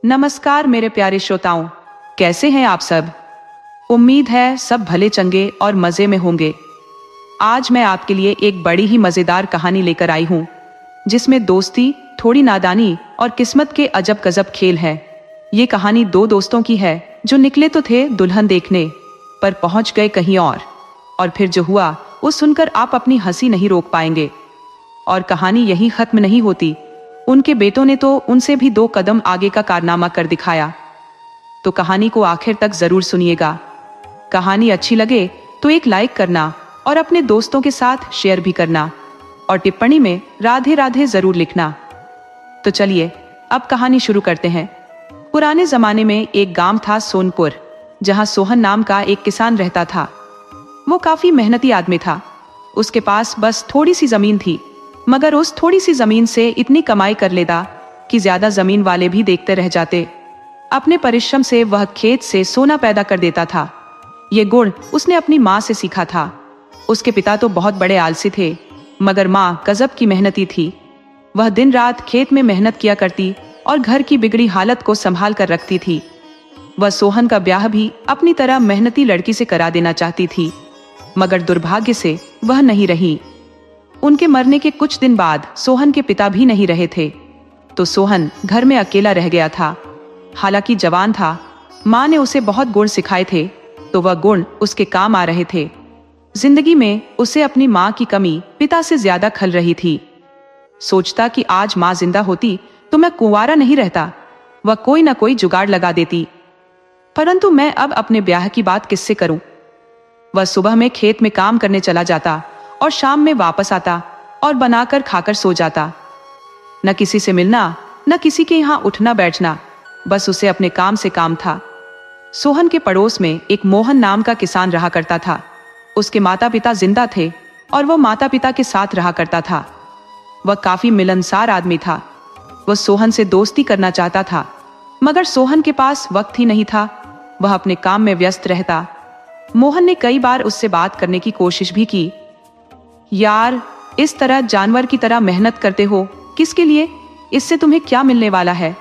नमस्कार मेरे प्यारे श्रोताओं, कैसे हैं आप सब। उम्मीद है सब भले चंगे और मजे में होंगे। आज मैं आपके लिए एक बड़ी ही मजेदार कहानी लेकर आई हूँ, जिसमें दोस्ती, थोड़ी नादानी और किस्मत के अजब गजब खेल है। ये कहानी दो दोस्तों की है जो निकले तो थे दुल्हन देखने, पर पहुंच गए कहीं और फिर जो हुआ वो सुनकर आप अपनी हंसी नहीं रोक पाएंगे। और कहानी यही खत्म नहीं होती, उनके बेटों ने तो उनसे भी 2 कदम आगे का कारनामा कर दिखाया। तो कहानी को आखिर तक जरूर सुनिएगा। कहानी अच्छी लगे तो एक लाइक करना और अपने दोस्तों के साथ शेयर भी करना, और टिप्पणी में राधे राधे जरूर लिखना। तो चलिए अब कहानी शुरू करते हैं। पुराने जमाने में एक गांव था सोनपुर, जहां सोहन नाम का एक किसान रहता था। वो काफी मेहनती आदमी था। उसके पास बस थोड़ी सी जमीन थी, मगर उस थोड़ी सी जमीन से इतनी कमाई कर लेता कि ज्यादा जमीन वाले भी देखते रह जाते। अपने परिश्रम से वह खेत से सोना पैदा कर देता था। ये गुण उसने अपनी माँ से सीखा था। उसके पिता तो बहुत बड़े आलसी थे, मगर माँ गजब की मेहनती थी। वह दिन रात खेत में मेहनत किया करती और घर की बिगड़ी हालत को संभाल कर रखती थी। वह सोहन का ब्याह भी अपनी तरह मेहनती लड़की से करा देना चाहती थी, मगर दुर्भाग्य से वह नहीं रही। उनके मरने के कुछ दिन बाद सोहन के पिता भी नहीं रहे थे, तो सोहन घर में अकेला रह गया था। हालांकि जवान था, माँ ने उसे बहुत गुण सिखाए थे, तो वह गुण उसके काम आ रहे थे। जिंदगी में उसे अपनी माँ की कमी पिता से ज्यादा खल रही थी। सोचता कि आज माँ जिंदा होती तो मैं कुंवारा नहीं रहता, वह कोई ना कोई जुगाड़ लगा देती। परंतु मैं अब अपने ब्याह की बात किससे करूं। वह सुबह में खेत में काम करने चला जाता और शाम में वापस आता और बनाकर खाकर सो जाता। न किसी से मिलना, न किसी के यहाँ उठना बैठना, बस उसे अपने काम से काम था। सोहन के पड़ोस में एक मोहन नाम का किसान रहा करता था। उसके माता पिता जिंदा थे और वह माता पिता के साथ रहा करता था। वह काफी मिलनसार आदमी था। वह सोहन से दोस्ती करना चाहता था, मगर सोहन के पास वक्त ही नहीं था। वह अपने काम में व्यस्त रहता। मोहन ने कई बार उससे बात करने की कोशिश भी की। यार, इस तरह जानवर की तरह मेहनत करते हो किसके लिए? इससे तुम्हें क्या मिलने वाला है?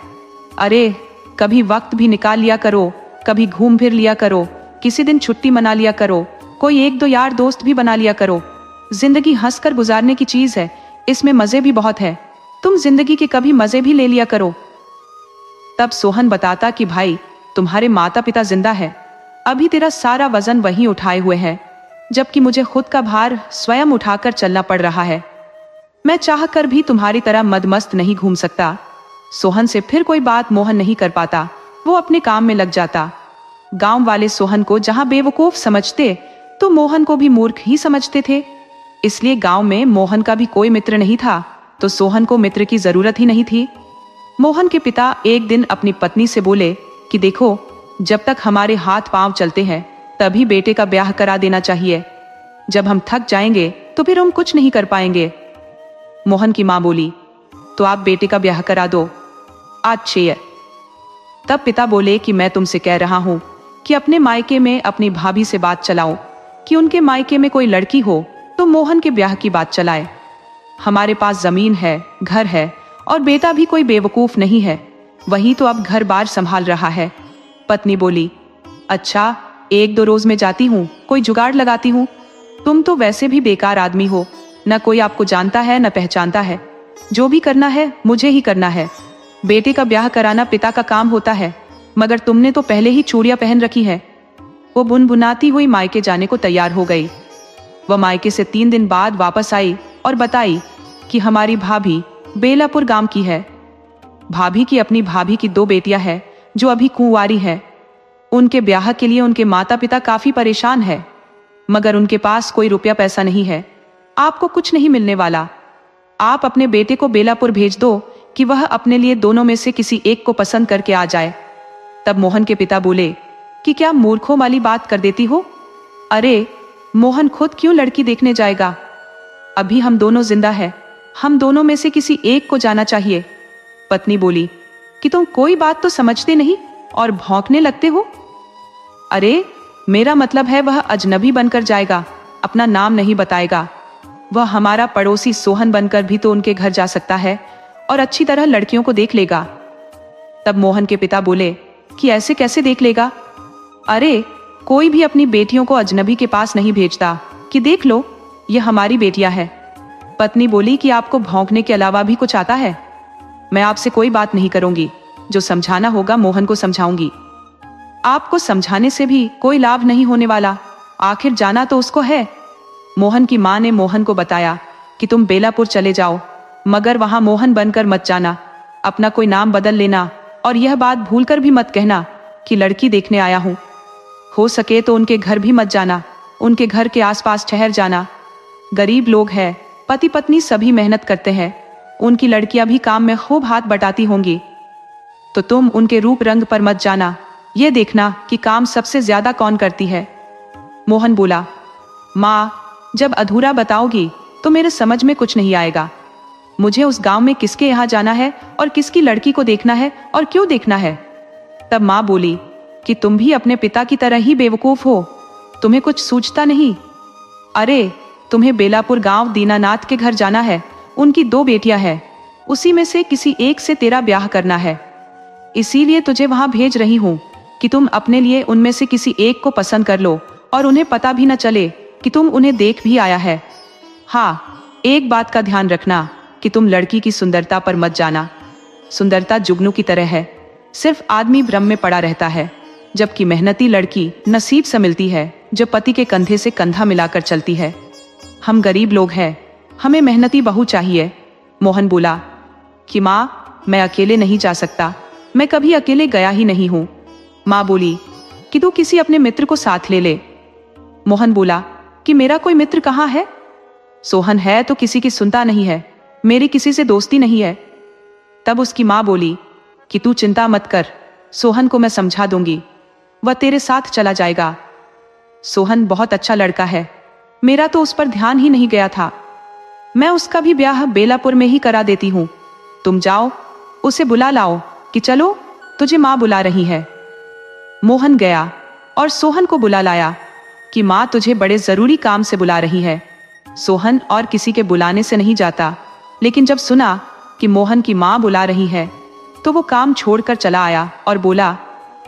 अरे कभी वक्त भी निकाल लिया करो, कभी घूम फिर लिया करो, किसी दिन छुट्टी मना लिया करो, कोई 1-2 यार दोस्त भी बना लिया करो। जिंदगी हंसकर गुजारने की चीज है, इसमें मजे भी बहुत है। तुम जिंदगी के कभी मजे भी ले लिया करो। तब सोहन बताता कि भाई, तुम्हारे माता पिता जिंदा है, अभी तेरा सारा वजन वहीं उठाए हुए है, जबकि मुझे खुद का भार स्वयं उठाकर चलना पड़ रहा है। मैं चाह कर भी तुम्हारी तरह मदमस्त नहीं घूम सकता। सोहन से फिर कोई बात मोहन नहीं कर पाता। वो अपने काम में लग जाता। गांव वाले सोहन को जहां बेवकूफ समझते, तो मोहन को भी मूर्ख ही समझते थे। इसलिए गांव में मोहन का भी कोई मित्र नहीं था, तो सोहन को मित्र की जरूरत ही नहीं थी। मोहन के पिता एक दिन अपनी पत्नी से बोले कि देखो, जब तक हमारे हाथ पांव चलते हैं तभी बेटे का ब्याह करा देना चाहिए। जब हम थक जाएंगे तो फिर हम कुछ नहीं कर पाएंगे। मोहन की मां बोली, तो आप बेटे का ब्याह करा दो। अच्छे। तब पिता बोले कि मैं तुमसे कह रहा हूं कि अपने मायके में अपनी भाभी से बात चलाओ कि उनके मायके में कोई लड़की हो तो मोहन के ब्याह की बात चलाए। हमारे पास जमीन है, घर है, और बेटा भी कोई बेवकूफ नहीं है, वही तो अब घर बार संभाल रहा है। पत्नी बोली, अच्छा 1-2 रोज में जाती हूँ, कोई जुगाड़ लगाती हूँ। तुम तो वैसे भी बेकार आदमी हो, न कोई आपको जानता है न पहचानता है। जो भी करना है मुझे ही करना है। बेटे का ब्याह कराना पिता का काम होता है, मगर तुमने तो पहले ही चूड़ियां पहन रखी है। वो बुनबुनाती हुई मायके जाने को तैयार हो गई। वह मायके से 3 दिन बाद वापस आई और बताई कि हमारी भाभी बेलापुर गांव की है। भाभी की अपनी भाभी की 2 बेटियां हैं जो अभी कुंवारी है। उनके ब्याह के लिए उनके माता पिता काफी परेशान है, मगर उनके पास कोई रुपया पैसा नहीं है। आपको कुछ नहीं मिलने वाला। आप अपने बेटे को बेलापुर भेज दो कि वह अपने लिए दोनों में से किसी एक को पसंद करके आ जाए। तब मोहन के पिता बोले कि क्या मूर्खों वाली बात कर देती हो? अरे मोहन खुद क्यों लड़की देखने जाएगा? अभी हम दोनों जिंदा है, हम दोनों में से किसी एक को जाना चाहिए। पत्नी बोली कि तुम कोई बात तो समझते नहीं और भौंकने लगते हो। अरे मेरा मतलब है वह अजनबी बनकर जाएगा, अपना नाम नहीं बताएगा। वह हमारा पड़ोसी सोहन बनकर भी तो उनके घर जा सकता है और अच्छी तरह लड़कियों को देख लेगा। तब मोहन के पिता बोले कि ऐसे कैसे देख लेगा? अरे, कोई भी अपनी बेटियों को अजनबी के पास नहीं भेजता कि देख लो, ये हमारी बेटियां हैं। पत्नी बोली कि आपको भौंकने के अलावा भी कुछ आता है? मैं आपसे कोई बात नहीं करूंगी, जो समझाना होगा मोहन को समझाऊंगी। आपको समझाने से भी कोई लाभ नहीं होने वाला, आखिर जाना तो उसको है। मोहन की मां ने मोहन को बताया कि तुम बेलापुर चले जाओ, मगर वहां मोहन बनकर मत जाना, अपना कोई नाम बदल लेना, और यह बात भूलकर भी मत कहना कि लड़की देखने आया हूं। हो सके तो उनके घर भी मत जाना, उनके घर के आसपास ठहर जाना। गरीब लोग हैं, पति पत्नी सभी मेहनत करते हैं, उनकी लड़कियां भी काम में खूब हाथ बटाती होंगी, तो तुम उनके रूप रंग पर मत जाना, ये देखना कि काम सबसे ज्यादा कौन करती है। मोहन बोला, माँ, जब अधूरा बताओगी तो मेरे समझ में कुछ नहीं आएगा। मुझे उस गांव में किसके यहाँ जाना है और किसकी लड़की को देखना है और क्यों देखना है? तब माँ बोली कि तुम भी अपने पिता की तरह ही बेवकूफ हो, तुम्हें कुछ सूझता नहीं। अरे, तुम्हें बेलापुर गांव दीनानाथ के घर जाना है, उनकी 2 बेटियां हैं, उसी में से किसी एक से तेरा ब्याह करना है। इसीलिए तुझे वहां भेज रही हूं कि तुम अपने लिए उनमें से किसी एक को पसंद कर लो और उन्हें पता भी न चले कि तुम उन्हें देख भी आया है। हाँ, एक बात का ध्यान रखना कि तुम लड़की की सुंदरता पर मत जाना। सुंदरता जुगनू की तरह है, सिर्फ आदमी भ्रम में पड़ा रहता है, जबकि मेहनती लड़की नसीब से मिलती है, जो पति के कंधे से कंधा मिलाकर चलती है। हम गरीब लोग हैं, हमें मेहनती बहू चाहिए। मोहन बोला कि माँ, मैं अकेले नहीं जा सकता, मैं कभी अकेले गया ही नहीं हूँ। माँ बोली कि तू किसी अपने मित्र को साथ ले ले। मोहन बोला कि मेरा कोई मित्र कहाँ है? सोहन है तो किसी की सुनता नहीं है, मेरी किसी से दोस्ती नहीं है। तब उसकी माँ बोली कि तू चिंता मत कर, सोहन को मैं समझा दूंगी, वह तेरे साथ चला जाएगा। सोहन बहुत अच्छा लड़का है, मेरा तो उस पर ध्यान ही नहीं गया था। मैं उसका भी ब्याह बेलापुर में ही करा देती हूँ। तुम जाओ, उसे बुला लाओ कि चलो, तुझे माँ बुला रही है। मोहन गया और सोहन को बुला लाया कि माँ तुझे बड़े जरूरी काम से बुला रही है। सोहन और किसी के बुलाने से नहीं जाता, लेकिन जब सुना कि मोहन की माँ बुला रही है तो वो काम छोड़कर चला आया और बोला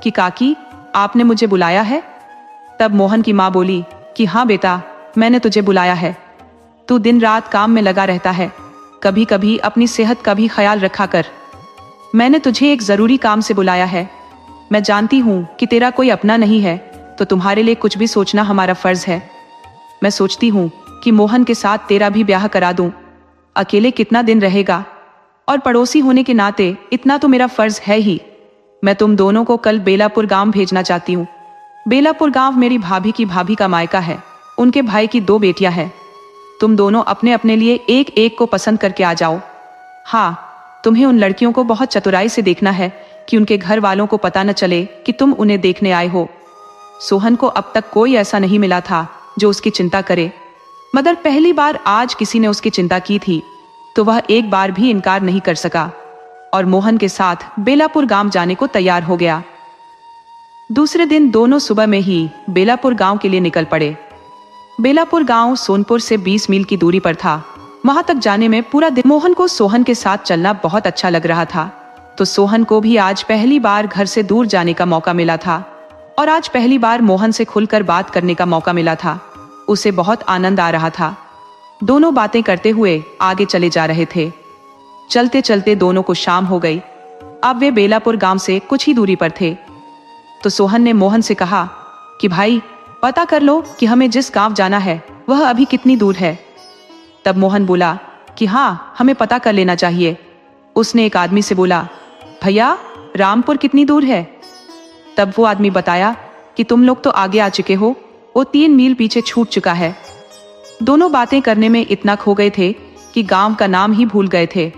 कि काकी, आपने मुझे बुलाया है? तब मोहन की माँ बोली कि हाँ बेटा, मैंने तुझे बुलाया है। तू दिन रात काम में लगा रहता है, कभी कभी अपनी सेहत का भी ख्याल रखा कर। मैंने तुझे एक जरूरी काम से बुलाया है। मैं जानती हूँ कि तेरा कोई अपना नहीं है, तो तुम्हारे लिए कुछ भी सोचना हमारा फर्ज है। मैं सोचती हूँ कि मोहन के साथ तेरा भी ब्याह करा दूं। अकेले कितना दिन रहेगा, और पड़ोसी होने के नाते इतना तो मेरा फर्ज है ही। मैं तुम दोनों को कल बेलापुर गांव भेजना चाहती हूँ। बेलापुर गांव मेरी भाभी की भाभी का मायका है, उनके भाई की 2 बेटियां हैं। तुम दोनों अपने अपने लिए एक एक को पसंद करके आ जाओ। हाँ, तुम्हें उन लड़कियों को बहुत चतुराई से देखना है कि उनके घर वालों को पता न चले कि तुम उन्हें देखने आए हो। सोहन को अब तक कोई ऐसा नहीं मिला था जो उसकी चिंता करे, मगर पहली बार आज किसी ने उसकी चिंता की थी, तो वह एक बार भी इनकार नहीं कर सका और मोहन के साथ बेलापुर गांव जाने को तैयार हो गया। दूसरे दिन दोनों सुबह में ही बेलापुर गांव के लिए निकल पड़े। बेलापुर गांव सोनपुर से 20 मील की दूरी पर था। वहां तक जाने में पूरा दिन मोहन को सोहन के साथ चलना बहुत अच्छा लग रहा था, तो सोहन को भी आज पहली बार घर से दूर जाने का मौका मिला था और आज पहली बार मोहन से खुलकर बात करने का मौका मिला था। उसे बहुत आनंद आ रहा था। दोनों बातें करते हुए आगे चले जा रहे थे। चलते चलते दोनों को शाम हो गई। अब वे बेलापुर गांव से कुछ ही दूरी पर थे, तो सोहन ने मोहन से कहा कि भाई, पता कर लो कि हमें जिस गांव जाना है वह अभी कितनी दूर है। तब मोहन बोला कि हाँ, हमें पता कर लेना चाहिए। उसने एक आदमी से बोला, भैया, रामपुर कितनी दूर है? तब वो आदमी बताया कि तुम लोग तो आगे आ चुके हो, वो 3 मील पीछे छूट चुका है। दोनों बातें करने में इतना खो गए थे कि गांव का नाम ही भूल गए थे।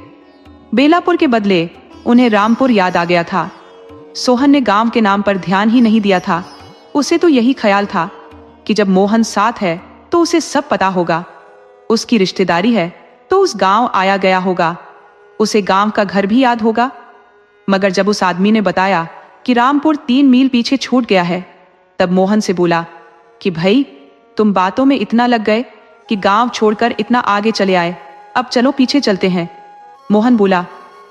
बेलापुर के बदले उन्हें रामपुर याद आ गया था। सोहन ने गांव के नाम पर ध्यान ही नहीं दिया था। उसे तो यही ख्याल था कि जब मोहन साथ है तो उसे सब पता होगा, उसकी रिश्तेदारी है तो उस गांव आया गया होगा, उसे गांव का घर भी याद होगा। मगर जब उस आदमी ने बताया कि रामपुर 3 मील पीछे छूट गया है, तब मोहन से बोला कि भाई, तुम बातों में इतना लग गए कि गांव छोड़कर इतना आगे चले आए, अब चलो पीछे चलते हैं। मोहन बोला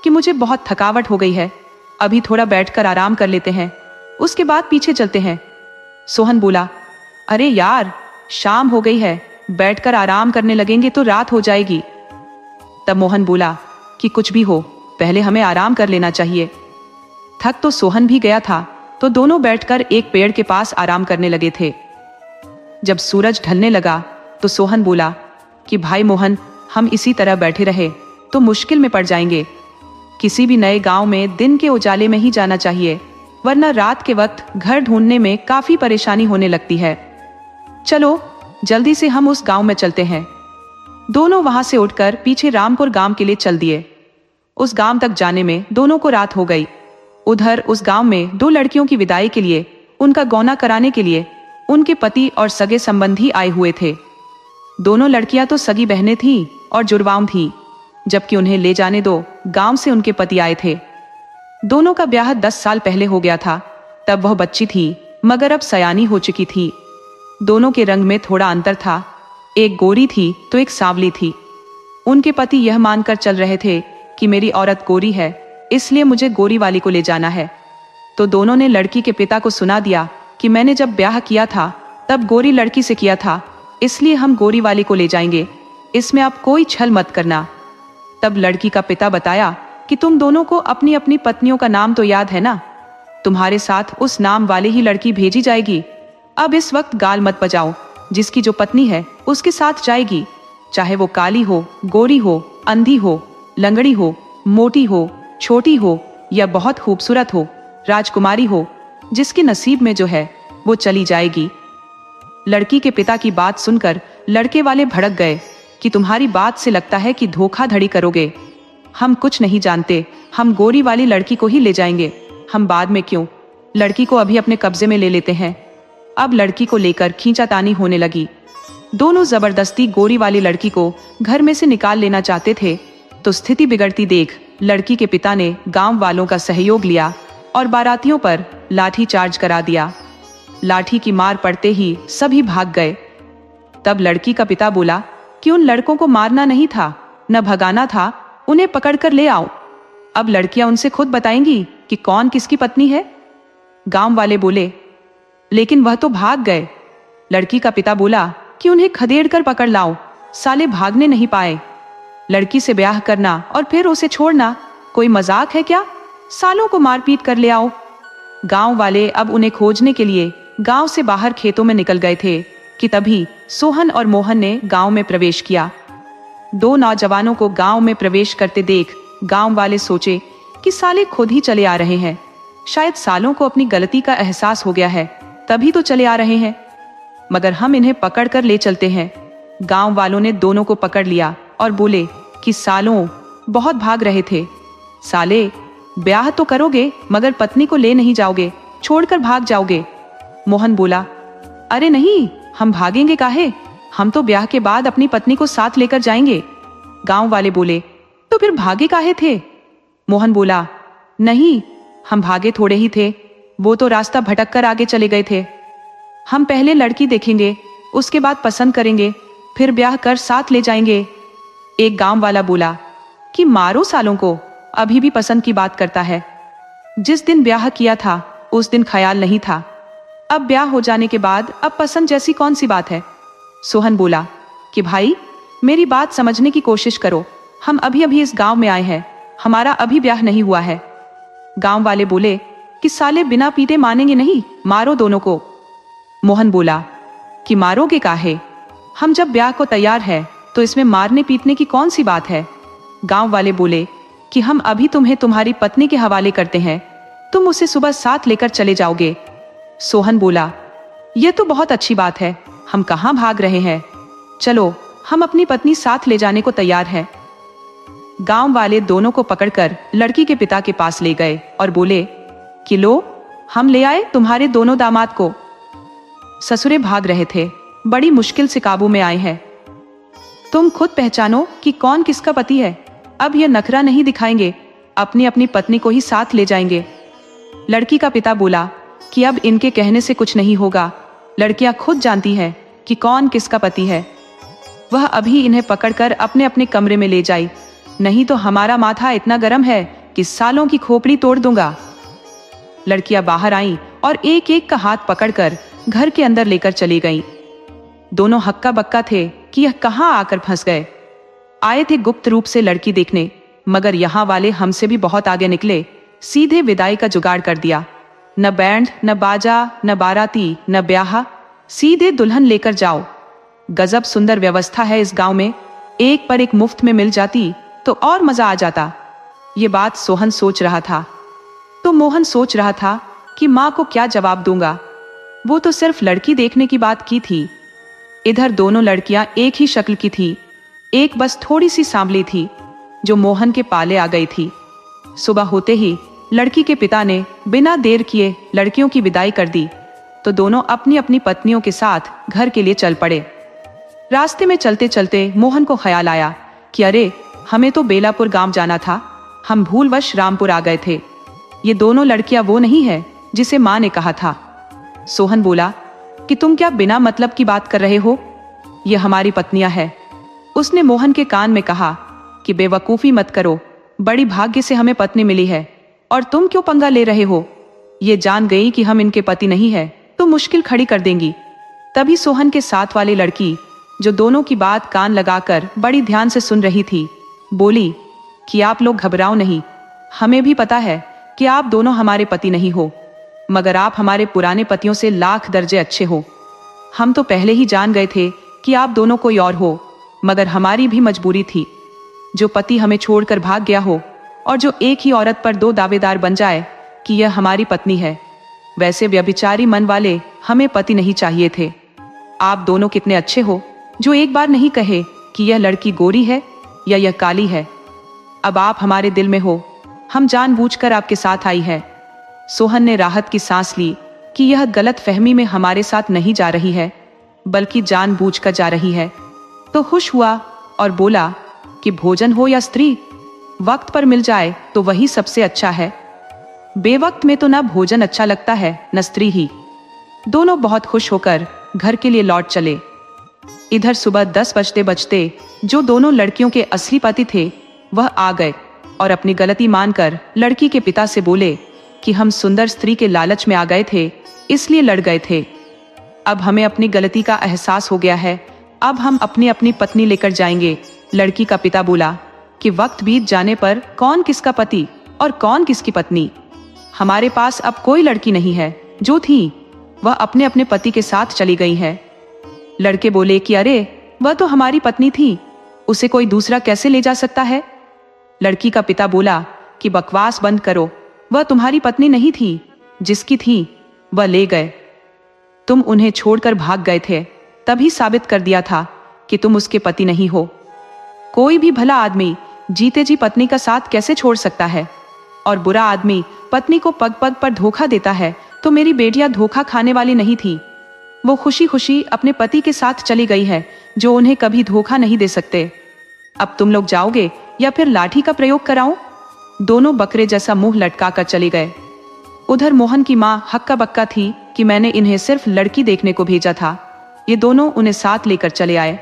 कि मुझे बहुत थकावट हो गई है, अभी थोड़ा बैठकर आराम कर लेते हैं, उसके बाद पीछे चलते हैं। सोहन बोला, अरे यार, शाम हो गई है, बैठकर आराम करने लगेंगे तो रात हो जाएगी। तब मोहन बोला कि कुछ भी हो, पहले हमें आराम कर लेना चाहिए। थक तो सोहन भी गया था, तो दोनों बैठकर एक पेड़ के पास आराम करने लगे थे। जब सूरज ढलने लगा तो सोहन बोला कि भाई मोहन, हम इसी तरह बैठे रहे तो मुश्किल में पड़ जाएंगे। किसी भी नए गांव में दिन के उजाले में ही जाना चाहिए, वरना रात के वक्त घर ढूंढने में काफी परेशानी होने लगती है। चलो जल्दी से हम उस गांव में चलते हैं। दोनों वहां से उठकर पीछे रामपुर गांव के लिए चल दिए। उस गांव तक जाने में दोनों को रात हो गई। उधर उस गांव में दो लड़कियों की विदाई के लिए, उनका गौना कराने के लिए उनके पति और सगे संबंधी आए हुए थे। दोनों लड़कियां तो सगी बहनें थीं और जुड़वाम थीं, जबकि उन्हें ले जाने दो गांव से उनके पति आए थे। दोनों का ब्याह 10 साल पहले हो गया था। तब वह बच्ची थी, मगर अब सयानी हो चुकी थी। दोनों के रंग में थोड़ा अंतर था, एक गोरी थी तो एक सांवली थी। उनके पति यह मानकर चल रहे थे कि मेरी औरत गोरी है, इसलिए मुझे गोरी वाली को ले जाना है। तो दोनों ने लड़की के पिता को सुना दिया कि मैंने जब ब्याह किया था तब गोरी लड़की से किया था, इसलिए हम गोरी वाली को ले जाएंगे, इसमें आप कोई छल मत करना। तब लड़की का पिता बताया कि तुम दोनों को अपनी अपनी पत्नियों का नाम तो याद है ना, तुम्हारे साथ उस नाम वाली ही लड़की भेजी जाएगी। अब इस वक्त गाल मत बजाओ, जिसकी जो पत्नी है उसके साथ जाएगी, चाहे वो काली हो, गोरी हो, अंधी हो, लंगड़ी हो, मोटी हो, छोटी हो या बहुत खूबसूरत हो, राजकुमारी हो, जिसके नसीब में जो है वो चली जाएगी। लड़की के पिता की बात सुनकर लड़के वाले भड़क गए कि तुम्हारी बात से लगता है कि धोखाधड़ी करोगे। हम कुछ नहीं जानते, हम गोरी वाली लड़की को ही ले जाएंगे, हम बाद में क्यों, लड़की को अभी अपने कब्जे में ले लेते हैं। अब लड़की को लेकर खींचातानी होने लगी। दोनों जबरदस्ती गोरी वाली लड़की को घर में से निकाल लेना चाहते थे, तो स्थिति बिगड़ती देख लड़की के पिता ने गांव वालों का सहयोग लिया और बारातियों पर लाठी चार्ज करा दिया। लाठी की मार पड़ते ही सभी भाग गए। तब लड़की का पिता बोला कि उन लड़कों को मारना नहीं था, न भगाना था, उन्हें पकड़कर ले आओ। अब लड़कियां उनसे खुद बताएंगी कि कौन किसकी पत्नी है। गांव वाले बोले, लेकिन वह तो भाग गए। लड़की का पिता बोला कि उन्हें खदेड़कर पकड़ लाओ, साले भागने नहीं पाए। लड़की से ब्याह करना और फिर उसे छोड़ना कोई मजाक है क्या, सालों को मारपीट कर ले आओ। गांव वाले अब उन्हें खोजने के लिए गांव से बाहर खेतों में निकल गए थे कि तभी सोहन और मोहन ने गांव में प्रवेश किया। दो नौजवानों को गांव में प्रवेश करते देख गांव वाले सोचे कि साले खुद ही चले आ रहे हैं, शायद सालों को अपनी गलती का एहसास हो गया है, तभी तो चले आ रहे हैं, मगर हम इन्हें पकड़कर ले चलते हैं। गांव वालों ने दोनों को पकड़ लिया और बोले कि सालों बहुत भाग रहे थे, साले ब्याह तो करोगे मगर पत्नी को ले नहीं जाओगे, छोड़कर भाग जाओगे। मोहन बोला, अरे नहीं, हम भागेंगे काहे, हम तो ब्याह के बाद अपनी पत्नी को साथ लेकर जाएंगे। गांव वाले बोले, तो फिर भागे काहे थे। मोहन बोला, नहीं, हम भागे थोड़े ही थे, वो तो रास्ता भटक कर आगे चले गए थे। हम पहले लड़की देखेंगे, उसके बाद पसंद करेंगे, फिर ब्याह कर साथ ले जाएंगे। एक गांव वाला बोला कि मारो सालों को, अभी भी पसंद की बात करता है, जिस दिन ब्याह किया था उस दिन ख्याल नहीं था, अब ब्याह हो जाने के बाद अब पसंद जैसी कौन सी बात है। सोहन बोला कि भाई मेरी बात समझने की कोशिश करो, हम अभी अभी इस गांव में आए हैं, हमारा अभी ब्याह नहीं हुआ है। गांव वाले बोले कि साले बिना पीटे मानेंगे नहीं, मारो दोनों को। मोहन बोला कि मारोगे काहे, हम जब ब्याह को तैयार है तो इसमें मारने पीटने की कौन सी बात है। गांव वाले बोले कि हम अभी तुम्हें तुम्हारी पत्नी के हवाले करते हैं, तुम उसे सुबह साथ लेकर चले जाओगे। सोहन बोला, यह तो बहुत अच्छी बात है, हम कहाँ भाग रहे हैं, चलो हम अपनी पत्नी साथ ले जाने को तैयार हैं। गांव वाले दोनों को पकड़कर लड़की के पिता के पास ले गए और बोले कि लो, हम ले आए तुम्हारे दोनों दामाद को। ससुरे भाग रहे थे, बड़ी मुश्किल से काबू में आए हैं। तुम खुद पहचानो कि कौन किसका पति है, अब यह नखरा नहीं दिखाएंगे, अपनी अपनी पत्नी को ही साथ ले जाएंगे। लड़की का पिता बोला कि अब इनके कहने से कुछ नहीं होगा, लड़कियां खुद जानती हैं कि कौन किसका पति है। वह अभी इन्हें पकड़कर अपने अपने कमरे में ले जाए, नहीं तो हमारा माथा इतना गर्म है कि सालों की खोपड़ी तोड़ दूंगा। लड़कियां बाहर आईं और एक एक का हाथ पकड़कर घर के अंदर लेकर चली गईं। दोनों हक्का बक्का थे कि यह कहां आकर फंस गए। आए थे गुप्त रूप से लड़की देखने, मगर यहाँ वाले हमसे भी बहुत आगे निकले। सीधे विदाई का जुगाड़ कर दिया। न बैंड, न बाजा, न बाराती, न ब्याह, सीधे दुल्हन लेकर जाओ। गजब सुंदर व्यवस्था है इस गांव में। एक पर एक मुफ्त में मिल जाती तो और मजा आ जाता। ये बात सोहन सोच रहा था तो मोहन सोच रहा था कि माँ को क्या जवाब दूंगा। वो तो सिर्फ लड़की देखने की बात की थी। इधर दोनों लड़कियां एक ही शक्ल की थी, एक बस थोड़ी सी सांवली थी जो मोहन के पाले आ गई थी। सुबह होते ही लड़की के पिता ने बिना देर किए लड़कियों की विदाई कर दी तो दोनों अपनी अपनी पत्नियों के साथ घर के लिए चल पड़े। रास्ते में चलते चलते मोहन को ख्याल आया कि अरे, हमें तो बेलापुर गांव जाना था, हम भूलवश रामपुर आ गए थे। ये दोनों लड़कियां वो नहीं है जिसे माँ ने कहा था। सोहन बोला कि तुम क्या बिना मतलब की बात कर रहे हो, ये हमारी पत्नियां हैं। उसने मोहन के कान में कहा कि बेवकूफी मत करो, बड़ी भाग्य से हमें पत्नी मिली है और तुम क्यों पंगा ले रहे हो। ये जान गई कि हम इनके पति नहीं है तो मुश्किल खड़ी कर देंगी। तभी सोहन के साथ वाली लड़की, जो दोनों की बात कान लगाकर बड़ी ध्यान से सुन रही थी, बोली कि आप लोग घबराओ नहीं, हमें भी पता है कि आप दोनों हमारे पति नहीं हो, मगर आप हमारे पुराने पतियों से लाख दर्जे अच्छे हो। हम तो पहले ही जान गए थे कि आप दोनों कोई और हो, मगर हमारी भी मजबूरी थी। जो पति हमें छोड़कर भाग गया हो और जो एक ही औरत पर दो दावेदार बन जाए कि यह हमारी पत्नी है, वैसे व्यभिचारी मन वाले हमें पति नहीं चाहिए थे। आप दोनों कितने अच्छे हो जो एक बार नहीं कहे कि यह लड़की गोरी है या यह काली है। अब आप हमारे दिल में हो, हम जानबूझकर आपके साथ आई है। सोहन ने राहत की सांस ली कि यह गलत फहमी में हमारे साथ नहीं जा रही है, बल्कि जानबूझकर जा रही है। तो खुश हुआ और बोला कि भोजन हो या स्त्री, वक्त पर मिल जाए तो वही सबसे अच्छा है। बेवक्त में तो ना भोजन अच्छा लगता है न स्त्री ही। दोनों बहुत खुश होकर घर के लिए लौट चले। इधर सुबह 10 बजते बजते जो दोनों लड़कियों के असली पति थे वह आ गए और अपनी गलती मानकर लड़की के पिता से बोले कि हम सुंदर स्त्री के लालच में आ गए थे, इसलिए लड़ गए थे। अब हमें अपनी गलती का एहसास हो गया है, अब हम अपनी अपनी पत्नी लेकर जाएंगे। लड़की का पिता बोला कि वक्त बीत जाने पर कौन किसका पति और कौन किसकी पत्नी। हमारे पास अब कोई लड़की नहीं है, जो थी वह अपने अपने पति के साथ चली गई है। लड़के बोले कि अरे, वह तो हमारी पत्नी थी, उसे कोई दूसरा कैसे ले जा सकता है। लड़की का पिता बोला कि बकवास बंद करो, वह तुम्हारी पत्नी नहीं थी, जिसकी थी वह ले गए। तुम उन्हें छोड़कर भाग गए थे, तभी साबित कर दिया था कि तुम उसके पति नहीं हो। कोई भी भला आदमी जीते जी पत्नी का साथ कैसे छोड़ सकता है, और बुरा आदमी पत्नी को पग पग पर धोखा देता है। तो मेरी बेटियां धोखा खाने वाली नहीं थी, वो खुशी खुशी अपने पति के साथ चली गई है, जो उन्हें कभी धोखा नहीं दे सकते। अब तुम लोग जाओगे या फिर लाठी का प्रयोग कराऊं? दोनों बकरे जैसा मुंह लटका कर चले गए। उधर मोहन की माँ हक्का बक्का थी कि मैंने इन्हें सिर्फ लड़की देखने को भेजा था, ये दोनों उन्हें साथ लेकर चले आए।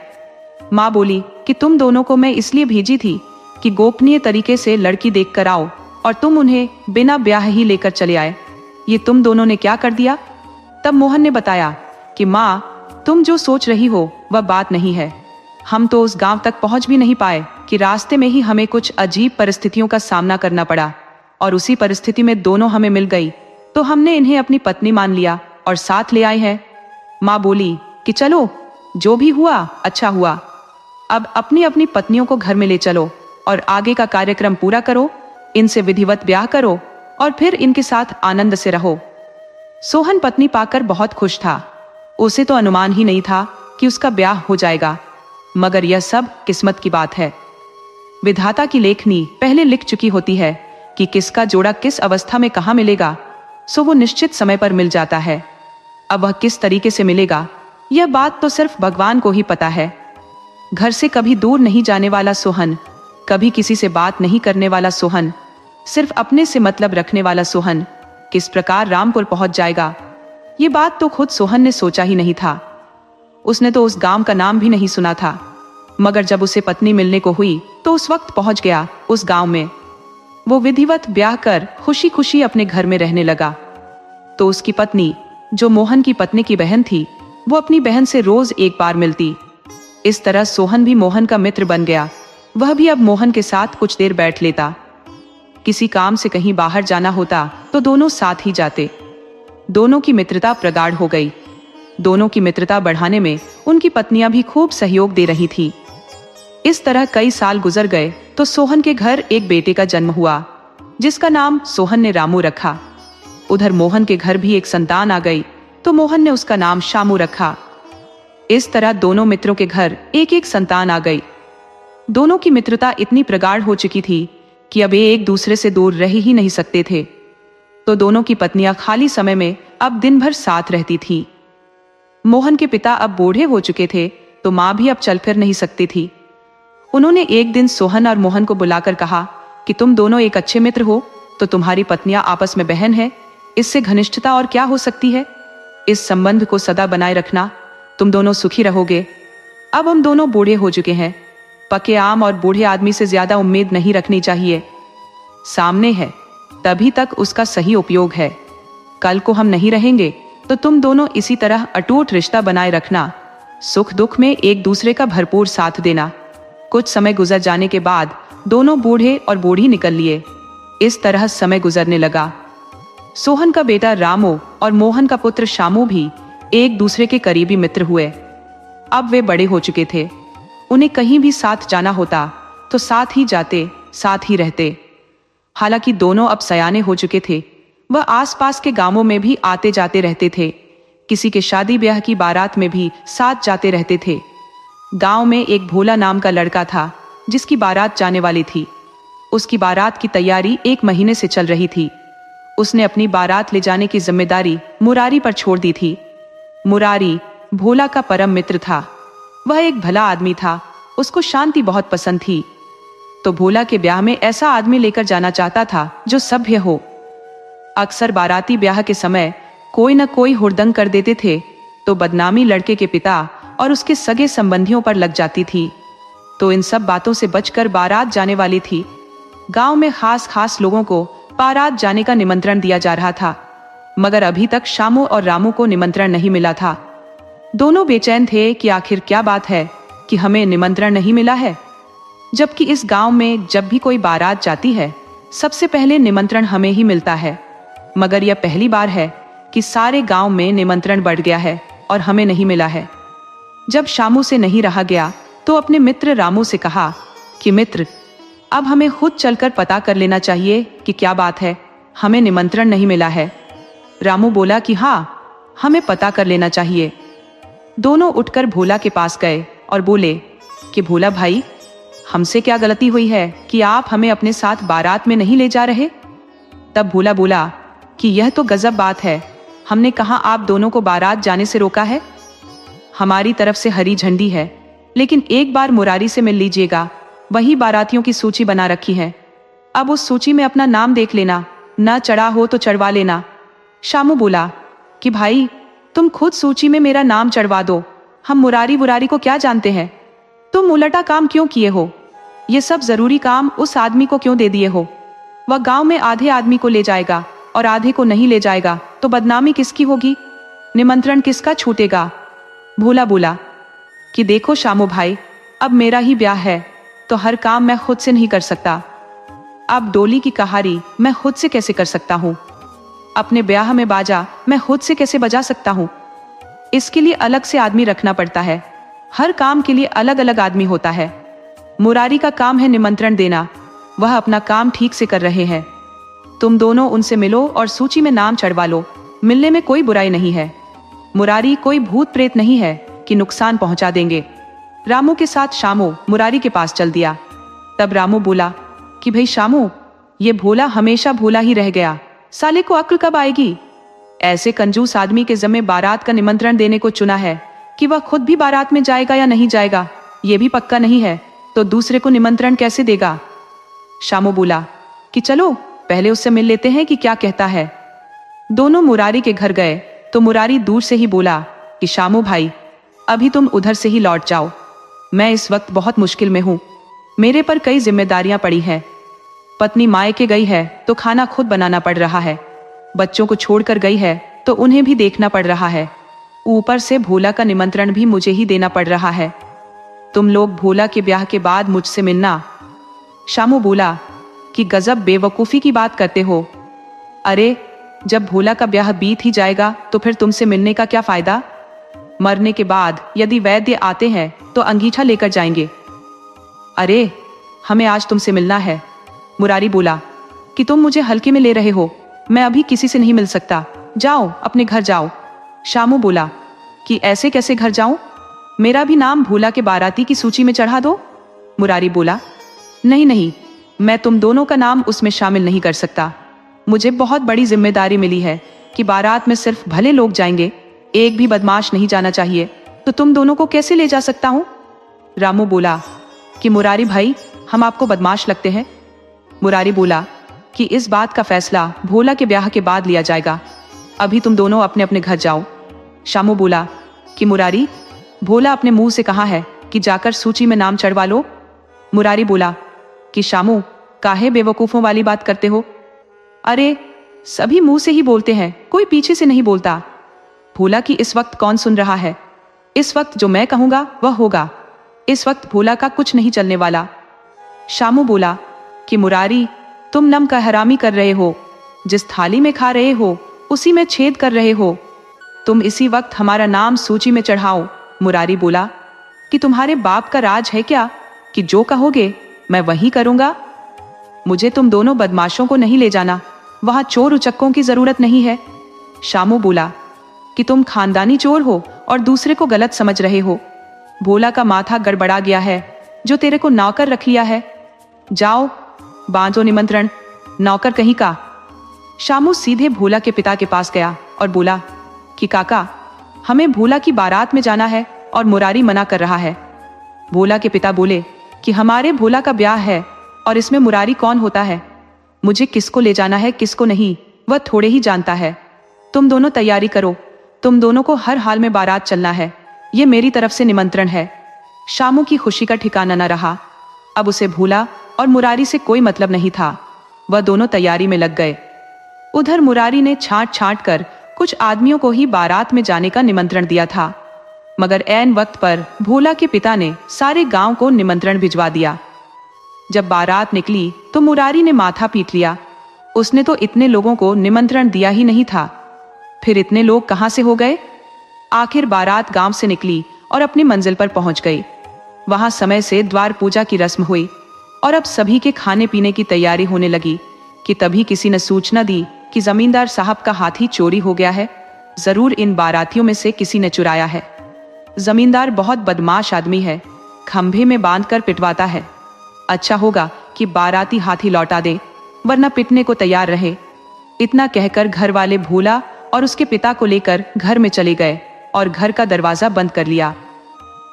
माँ बोली कि तुम दोनों को मैं इसलिए भेजी थी कि गोपनीय तरीके से लड़की देख कर आओ, और तुम उन्हें बिना ब्याह ही लेकर चले आए। ये तुम दोनों ने क्या कर दिया? तब मोहन ने बताया कि माँ, तुम जो सोच रही हो वह बात नहीं है। हम तो उस गांव तक पहुंच भी नहीं पाए कि रास्ते में ही हमें कुछ अजीब परिस्थितियों का सामना करना पड़ा, और उसी परिस्थिति में दोनों हमें मिल गई, तो हमने इन्हें अपनी पत्नी मान लिया और साथ ले आए हैं। माँ बोली कि चलो, जो भी हुआ अच्छा हुआ, अब अपनी अपनी पत्नियों को घर में ले चलो और आगे का कार्यक्रम पूरा करो, इनसे विधिवत ब्याह करो और फिर इनके साथ आनंद से रहो। सोहन पत्नी पाकर बहुत खुश था। उसे तो अनुमान ही नहीं था कि उसका ब्याह हो जाएगा, मगर यह सब किस्मत की बात है। विधाता की लेखनी पहले लिख चुकी होती है कि किसका जोड़ा किस अवस्था में कहाँ मिलेगा, सो वो निश्चित समय पर मिल जाता है। अब वह किस तरीके से मिलेगा, यह बात तो सिर्फ भगवान को ही पता है। घर से कभी दूर नहीं जाने वाला सोहन, कभी किसी से बात नहीं करने वाला सोहन, सिर्फ अपने से मतलब रखने वाला सोहन किस प्रकार रामपुर पहुंच जाएगा, ये बात तो खुद सोहन ने सोचा ही नहीं था। उसने तो उस गांव का नाम भी नहीं सुना था, मगर जब उसे पत्नी मिलने को हुई तो उस वक्त पहुंच गया उस गांव में। वो विधिवत ब्याह कर खुशी खुशी अपने घर में रहने लगा। तो उसकी पत्नी, जो मोहन की पत्नी की बहन थी, वो अपनी बहन से रोज एक बार मिलती। इस तरह सोहन भी मोहन का मित्र बन गया। वह भी अब मोहन के साथ कुछ देर बैठ लेता। किसी काम से कहीं बाहर जाना होता तो दोनों साथ ही जाते। दोनों की मित्रता प्रगाढ़ हो गई। दोनों की मित्रता बढ़ाने में उनकी पत्नियां भी खूब सहयोग दे रही थी। इस तरह कई साल गुजर गए तो सोहन के घर एक बेटे का जन्म हुआ, जिसका नाम सोहन ने रामू रखा। उधर मोहन के घर भी एक संतान आ गई तो मोहन ने उसका नाम शामू रखा। इस तरह दोनों मित्रों के घर एक एक संतान आ गई। दोनों की मित्रता इतनी प्रगाढ़ हो चुकी थी कि अब ये एक दूसरे से दूर रह ही नहीं सकते थे। तो दोनों की पत्नियां खाली समय में अब दिन भर साथ रहती थीं। मोहन के पिता अब बूढ़े हो चुके थे तो मां भी अब चल फिर नहीं सकती थी। उन्होंने एक दिन सोहन और मोहन को बुलाकर कहा कि तुम दोनों एक अच्छे मित्र हो, तो तुम्हारी पत्नियां आपस में बहन है, इससे घनिष्ठता और क्या हो सकती है। इस संबंध को सदा बनाए रखना, तुम दोनों सुखी रहोगे। अब हम दोनों बूढ़े हो चुके हैं, पके आम और बूढ़े आदमी से ज्यादा उम्मीद नहीं रखनी चाहिए। सामने है, तभी तक उसका सही उपयोग है। कल को हम नहीं रहेंगे तो तुम दोनों इसी तरह अटूट रिश्ता बनाए रखना, सुख दुख में एक दूसरे का भरपूर साथ देना। कुछ समय गुजर जाने के बाद दोनों बूढ़े और बूढ़ी निकल लिए। इस तरह समय गुजरने लगा। सोहन का बेटा रामू और मोहन का पुत्र शामू भी एक दूसरे के करीबी मित्र हुए। अब वे बड़े हो चुके थे। उन्हें कहीं भी साथ जाना होता तो साथ ही जाते, साथ ही रहते। हालांकि दोनों अब सयाने हो चुके थे, वह आसपास के गांवों में भी आते जाते रहते थे। किसी के शादी ब्याह की बारात में भी साथ जाते रहते थे। गांव में एक भोला नाम का लड़का था जिसकी बारात जाने वाली थी। उसकी बारात की तैयारी 1 महीने से चल रही थी। उसने अपनी बारात ले जाने की जिम्मेदारी मुरारी पर छोड़ दी थी। मुरारी भोला का परम मित्र था। वह एक भला आदमी था, उसको शांति बहुत पसंद थी। तो भोला के ब्याह में ऐसा आदमी लेकर जाना चाहता था जो सभ्य हो। अक्सर बाराती ब्याह के समय कोई न कोई हुड़दंग कर देते थे तो बदनामी लड़के के पिता और उसके सगे संबंधियों पर लग जाती थी। तो इन सब बातों से बचकर बारात जाने वाली थी। गांव में खास खास लोगों को बारात जाने का निमंत्रण दिया जा रहा था, मगर अभी तक शामू और रामू को निमंत्रण नहीं मिला था। दोनों बेचैन थे कि आखिर क्या बात है कि हमें निमंत्रण नहीं मिला है, जबकि इस गांव में जब भी कोई बारात जाती है सबसे पहले निमंत्रण हमें ही मिलता है। मगर यह पहली बार है कि सारे गांव में निमंत्रण बढ़ गया है और हमें नहीं मिला है। जब शामू से नहीं रहा गया तो अपने मित्र रामू से कहा कि मित्र, अब हमें खुद चलकर पता कर लेना चाहिए कि क्या बात है, हमें निमंत्रण नहीं मिला है। रामू बोला कि हाँ, हमें पता कर लेना चाहिए। दोनों उठकर भोला के पास गए और बोले कि भोला भाई, हमसे क्या गलती हुई है कि आप हमें अपने साथ बारात में नहीं ले जा रहे। तब भोला बोला कि यह तो गजब बात है, हमने कहा आप दोनों को बारात जाने से रोका है। हमारी तरफ से हरी झंडी है, लेकिन एक बार मुरारी से मिल लीजिएगा, वही बारातियों की सूची बना रखी है। अब उस सूची में अपना नाम देख लेना, न चढ़ा हो तो चढ़वा लेना। शामू बोला कि भाई, तुम खुद सूची में मेरा नाम चढ़वा दो, हम मुरारी बुरारी को क्या जानते हैं। तुम उलटा काम क्यों किए हो, ये सब जरूरी काम उस आदमी को क्यों दे दिए हो। वह गांव में आधे आदमी को ले जाएगा और आधे को नहीं ले जाएगा तो बदनामी किसकी होगी, निमंत्रण किसका छूटेगा। भोला बोला कि देखो शामू भाई, अब मेरा ही ब्याह है तो हर काम मैं खुद से नहीं कर सकता। अब डोली की कहारी मैं खुद से कैसे कर सकता हूँ, अपने ब्याह में बाजा मैं खुद से कैसे बजा सकता हूँ। इसके लिए अलग से आदमी रखना पड़ता है, हर काम के लिए अलग अलग आदमी होता है। मुरारी का काम है निमंत्रण देना, वह अपना काम ठीक से कर रहे हैं। तुम दोनों उनसे मिलो और सूची में नाम चढ़वा लो, मिलने में कोई बुराई नहीं है। मुरारी कोई भूत प्रेत नहीं है कि नुकसान पहुंचा देंगे। रामू के साथ शामू मुरारी के पास चल दिया। तब रामू बोला कि भाई शामू, ये भोला हमेशा भोला ही रह गया, साले को अक्ल कब आएगी। ऐसे कंजूस आदमी के ज़म्मे बारात का निमंत्रण देने को चुना है कि वह खुद भी बारात में जाएगा या नहीं जाएगा ये भी पक्का नहीं है, तो दूसरे को निमंत्रण कैसे देगा। शामू बोला कि चलो पहले उससे मिल लेते हैं कि क्या कहता है। दोनों मुरारी के घर गए तो मुरारी दूर से ही बोला कि शामू भाई, अभी तुम उधर से ही लौट जाओ, मैं इस वक्त बहुत मुश्किल में हूँ, मेरे पर कई जिम्मेदारियां पड़ी हैं। पत्नी मायके गई है तो खाना खुद बनाना पड़ रहा है, बच्चों को छोड़कर गई है तो उन्हें भी देखना पड़ रहा है। ऊपर से भोला का निमंत्रण भी मुझे ही देना पड़ रहा है। तुम लोग भोला के ब्याह के बाद मुझसे मिलना। शामू बोला कि गजब बेवकूफ़ी की बात करते हो। अरे, जब भोला का ब्याह बीत ही जाएगा तो फिर तुमसे मिलने का क्या फायदा? मरने के बाद यदि वैद्य आते हैं तो अंगीठा लेकर जाएंगे। अरे, हमें आज तुमसे मिलना है। मुरारी बोला कि तुम मुझे हल्के में ले रहे हो, मैं अभी किसी से नहीं मिल सकता, जाओ अपने घर जाओ। शामू बोला कि ऐसे कैसे घर जाऊं? मेरा भी नाम भोला के बाराती की सूची में चढ़ा दो। मुरारी बोला नहीं नहीं, मैं तुम दोनों का नाम उसमें शामिल नहीं कर सकता। मुझे बहुत बड़ी जिम्मेदारी मिली है कि बारात में सिर्फ भले लोग जाएंगे, एक भी बदमाश नहीं जाना चाहिए, तो तुम दोनों को कैसे ले जा सकता हूं? रामू बोला कि मुरारी भाई, हम आपको बदमाश लगते हैं? मुरारी बोला कि इस बात का फैसला भोला के ब्याह के बाद लिया जाएगा, अभी तुम दोनों अपने अपने घर जाओ। शामू बोला कि मुरारी, भोला अपने मुंह से कहा है कि जाकर सूची में नाम चढ़वा लो। मुरारी बोला कि शामू, काहे बेवकूफों वाली बात करते हो? अरे, सभी मुंह से ही बोलते हैं, कोई पीछे से नहीं बोलता। भोला की इस वक्त कौन सुन रहा है? इस वक्त जो मैं कहूंगा वह होगा। इस वक्त भोला का कुछ नहीं चलने वाला। शामू बोला कि मुरारी, तुम नम का हरामी कर रहे हो, जिस थाली में खा रहे हो उसी में छेद कर रहे हो। तुम इसी वक्त हमारा नाम सूची में चढ़ाओ। मुरारी बोला कि तुम्हारे बाप का राज है क्या कि जो कहोगे मैं वही करूंगा? मुझे तुम दोनों बदमाशों को नहीं ले जाना, वहां चोर उचक्कों की जरूरत नहीं है। शामू बोला कि तुम खानदानी चोर हो और दूसरे को गलत समझ रहे हो। भोला का माथा गड़बड़ा गया है जो तेरे को नौकर रख लिया है। जाओ, बांधो निमंत्रण, नौकर कहीं का। शामू सीधे भोला के पिता के पास गया और बोला कि काका, हमें भोला की बारात में जाना है और मुरारी मना कर रहा है। भोला के पिता बोले कि हमारे भोला का ब्याह है और इसमें मुरारी कौन होता है? मुझे किसको ले जाना है किसको नहीं वह थोड़े ही जानता है। तुम दोनों तैयारी करो, तुम दोनों को हर हाल में बारात चलना है, ये मेरी तरफ से निमंत्रण है। शामू की खुशी का ठिकाना न रहा। अब उसे भोला और मुरारी से कोई मतलब नहीं था। वह दोनों तैयारी में लग गए। उधर मुरारी ने छांट छांट कर कुछ आदमियों को ही बारात में जाने का निमंत्रण दिया था, मगर ऐन वक्त पर भोला के पिता ने सारे गांव को निमंत्रण भिजवा दिया। जब बारात निकली तो मुरारी ने माथा पीट लिया। उसने तो इतने लोगों को निमंत्रण दिया ही नहीं था, फिर इतने लोग कहां से हो गए? आखिर बारात गांव से निकली और अपनी मंजिल पर पहुंच गई। वहां समय से द्वार पूजा की रस्म हुई और अब सभी के खाने पीने की तैयारी होने लगी कि तभी किसी ने सूचना दी कि जमींदार साहब का हाथी चोरी हो गया है। जरूर इन बारातियों में से किसी ने चुराया है। जमींदार बहुत बदमाश आदमी है, खंभे में बांधकर पिटवाता है। अच्छा होगा कि बाराती हाथी लौटा दे, वरना पिटने को तैयार रहे। इतना कहकर घर वाले भोला और उसके पिता को लेकर घर में चले गए और घर का दरवाजा बंद कर लिया।